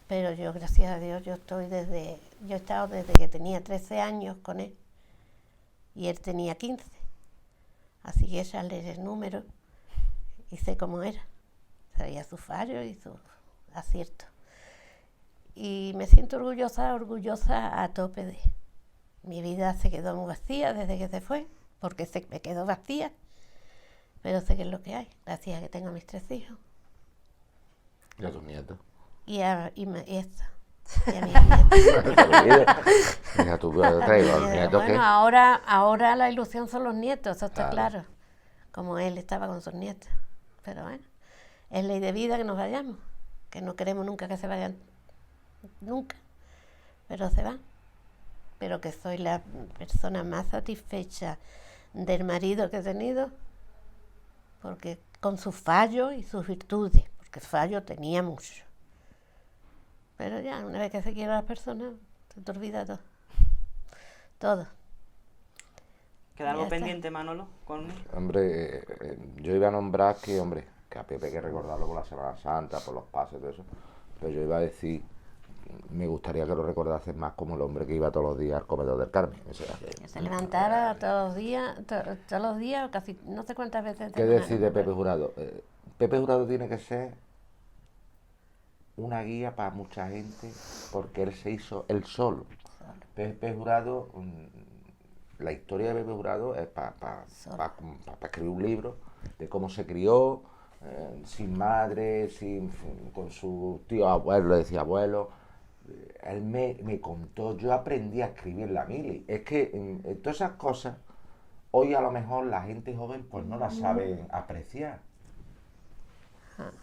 S2: Pero yo, gracias a Dios, yo he estado desde que tenía 13 años con él, y él tenía 15. Así que echarle el número y sé cómo era. Sabía sus fallos y sus aciertos. Y me siento orgullosa a tope de él. Mi vida se quedó muy vacía desde que se fue, porque me quedó vacía, pero sé que es lo que hay, gracias a que tengo a mis 3 hijos.
S8: Y a tus nietos.
S2: Y a mis nietos.
S8: Mira, tú traigo a los nietos que...
S2: Bueno, ahora la ilusión son los nietos, eso está claro. Como él estaba con sus nietos. Pero bueno, es ley de vida que nos vayamos, que no queremos nunca que se vayan, nunca, pero se van. Pero que soy la persona más satisfecha del marido que he tenido, porque con sus fallos y sus virtudes, porque fallos tenía mucho. Pero ya, una vez que se quiere a las personas, se te olvida todo. Todo.
S1: ¿Queda algo
S2: Ya está.
S1: pendiente, Manolo?
S8: Hombre, yo iba a nombrar que a Pepe hay que recordarlo por la Semana Santa, por los pases y todo eso, pero yo iba a decir me gustaría que lo recordasen más como el hombre que iba todos los días al comedor del Carmen. O sea,
S2: Que se levantaba todos los días, casi no sé cuántas veces.
S8: ¿Qué decir de Pepe Jurado? Pepe Jurado tiene que ser una guía para mucha gente porque él se hizo él solo. Pepe Jurado, la historia de Pepe Jurado es para escribir un libro de cómo se crió, sin madre, con su tío abuelo, le decía abuelo. Él me contó, yo aprendí a escribir en la mili. Es que en todas esas cosas, hoy a lo mejor la gente joven pues no las sabe apreciar.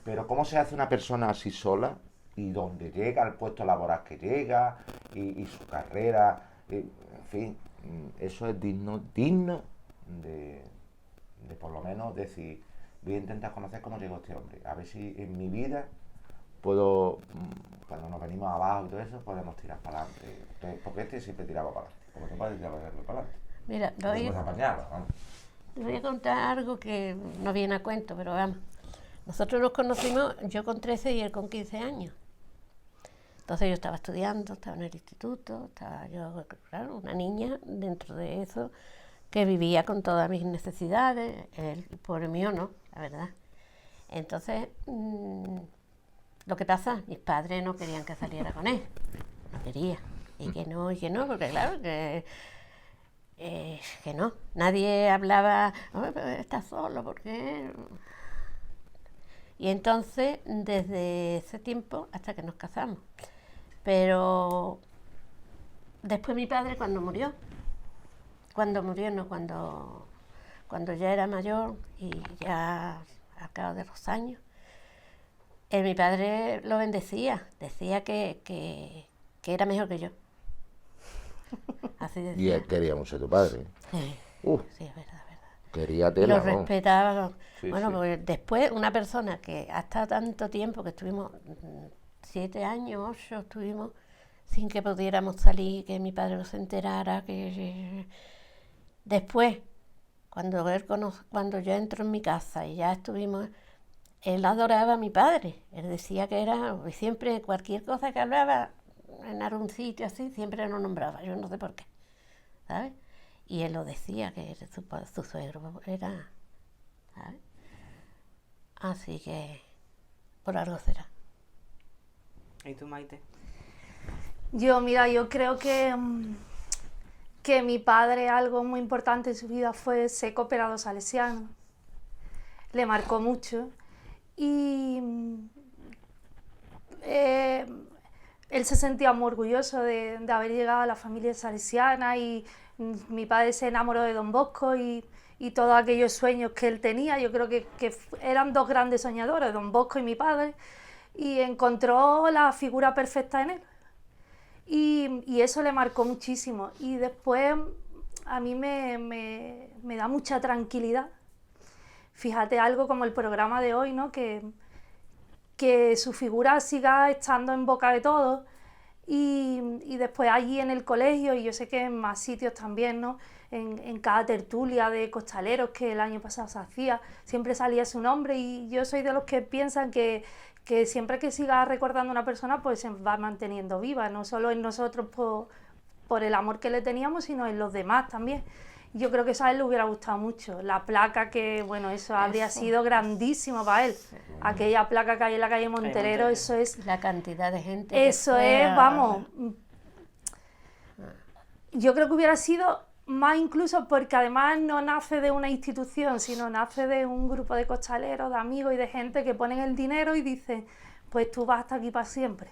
S8: Pero cómo se hace una persona así sola y dónde llega, al puesto laboral que llega y su carrera, en fin, eso es digno de por lo menos decir, voy a intentar conocer cómo llegó este hombre, a ver si en mi vida puedo, cuando nos venimos abajo y todo eso, podemos tirar para adelante, porque este siempre tiraba para adelante, como tu padre tiraba para adelante.
S2: Mira, te voy a contar algo que no viene a cuento, pero vamos. Nosotros nos conocimos, yo con 13 y él con 15 años. Entonces yo estaba estudiando, estaba en el instituto, estaba yo, claro, una niña dentro de eso, que vivía con todas mis necesidades, él, pobre mío, no, la verdad. Entonces, lo que pasa, mis padres no querían que saliera con él, no quería, y que no, porque claro, que no, nadie hablaba, pero está solo, ¿por qué? Y entonces, desde ese tiempo hasta que nos casamos. Pero después mi padre cuando murió cuando ya era mayor y ya al cabo de los años, mi padre lo bendecía, decía que era mejor que yo. Así decía.
S8: Y él quería mucho a tu padre.
S2: Sí, sí, es verdad.
S8: Quería tela,
S2: lo respetaba.
S8: Sí,
S2: bueno,
S8: sí.
S2: Porque después una persona que ha estado tanto tiempo, que estuvimos 7 años, 8, estuvimos sin que pudiéramos salir, que mi padre no se enterara, que después, cuando yo entro en mi casa y ya estuvimos, él adoraba a mi padre. Él decía que era, siempre cualquier cosa que hablaba en algún sitio así, siempre lo nombraba, yo no sé por qué, ¿sabes? Y él lo decía, que su suegro era, ¿sabes? Así que por algo será.
S1: ¿Y tú, Maite?
S7: Yo creo que mi padre, algo muy importante en su vida fue ser cooperado salesiano. Le marcó mucho y él se sentía muy orgulloso de haber llegado a la familia salesiana y mi padre se enamoró de Don Bosco y todos aquellos sueños que él tenía. Yo creo que eran dos grandes soñadores, Don Bosco y mi padre, y encontró la figura perfecta en él. Y eso le marcó muchísimo. Y después a mí me da mucha tranquilidad. Fíjate, algo como el programa de hoy, ¿no? Que su figura siga estando en boca de todos. Y después allí en el colegio, y yo sé que en más sitios también, ¿no? En cada tertulia de costaleros que el año pasado se hacía, siempre salía su nombre, y yo soy de los que piensan que siempre que siga recordando a una persona, pues se va manteniendo viva, no solo en nosotros por el amor que le teníamos, sino en los demás también. Yo creo que eso a él le hubiera gustado mucho. La placa que, bueno, eso habría sido grandísimo para él. Aquella placa que hay en la calle Monterero, eso es...
S2: La cantidad de gente.
S7: Eso es, vamos... Yo creo que hubiera sido más incluso porque además no nace de una institución, sino nace de un grupo de costaleros, de amigos y de gente que ponen el dinero y dicen, pues tú vas hasta aquí para siempre.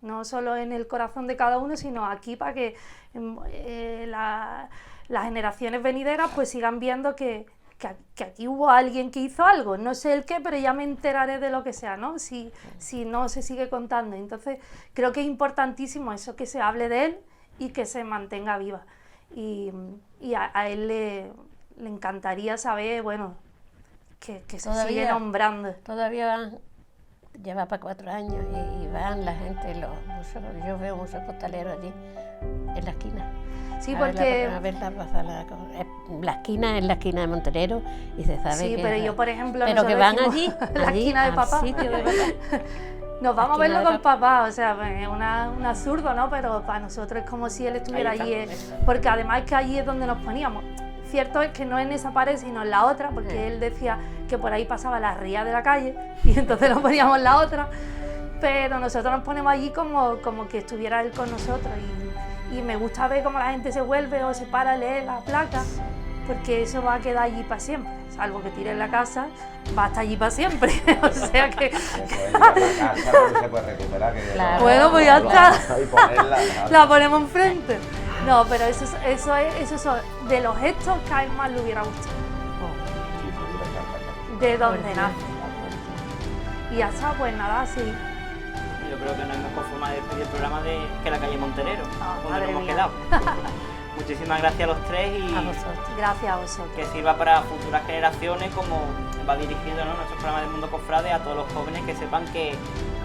S7: No solo en el corazón de cada uno, sino aquí para que las generaciones venideras pues sigan viendo que aquí hubo alguien que hizo algo, no sé el qué, pero ya me enteraré de lo que sea, ¿no? Si no se sigue contando. Entonces creo que es importantísimo eso, que se hable de él y que se mantenga viva. Y a él le encantaría saber, bueno, que se sigue nombrando.
S2: Todavía lleva para 4 años y van la gente, yo veo muchos costaleros allí, en la esquina.
S7: Sí, porque...
S2: La esquina es la esquina de Monterero y se sabe
S7: sí,
S2: que...
S7: pero yo, por ejemplo...
S2: Pero que van allí,
S7: la esquina de papá.
S2: Sitio de
S7: Nos vamos a
S2: Aquí
S7: verlo
S2: no
S7: con
S2: era-
S7: papá, o sea, es un absurdo, ¿no? Pero para nosotros es como si él estuviera
S1: Ahí está,
S7: allí,
S1: eso.
S7: porque además es que allí es donde nos poníamos. Cierto es que no en esa pared, sino en la otra, porque él decía que por ahí pasaba la ría de la calle y entonces nos poníamos en la otra, pero nosotros nos ponemos allí como que estuviera él con nosotros y me gusta ver cómo la gente se vuelve o se para a leer la placa, porque eso va a quedar allí para siempre, salvo que tire en la casa, va a estar allí para siempre, o sea que...
S8: Eso es ir a la casa, pero se puede recuperar. Que
S2: Claro.
S7: Bueno, pues ya está.
S8: Y ponerla,
S7: La ponemos enfrente. No, pero eso son de los gestos que a él más le hubiera gustado, de donde nace. Y ya está, pues nada, sí.
S1: Yo creo que no hay mejor forma de despedir el programa que la calle Monterero, donde
S7: madre
S1: nos hemos
S7: mía.
S1: quedado. Muchísimas gracias a los tres y
S2: A vosotros.
S7: Gracias a vosotros.
S1: que sirva para futuras generaciones, como va dirigido, ¿no?, nuestro programa del Mundo Cofrade, a todos los jóvenes que sepan que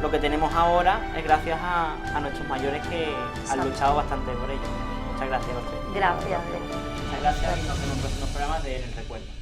S1: lo que tenemos ahora es gracias a nuestros mayores que han luchado bastante por ello. Muchas gracias a los tres.
S7: Gracias.
S1: Muchas gracias y nos vemos en los próximos programas de En el Recuerdo.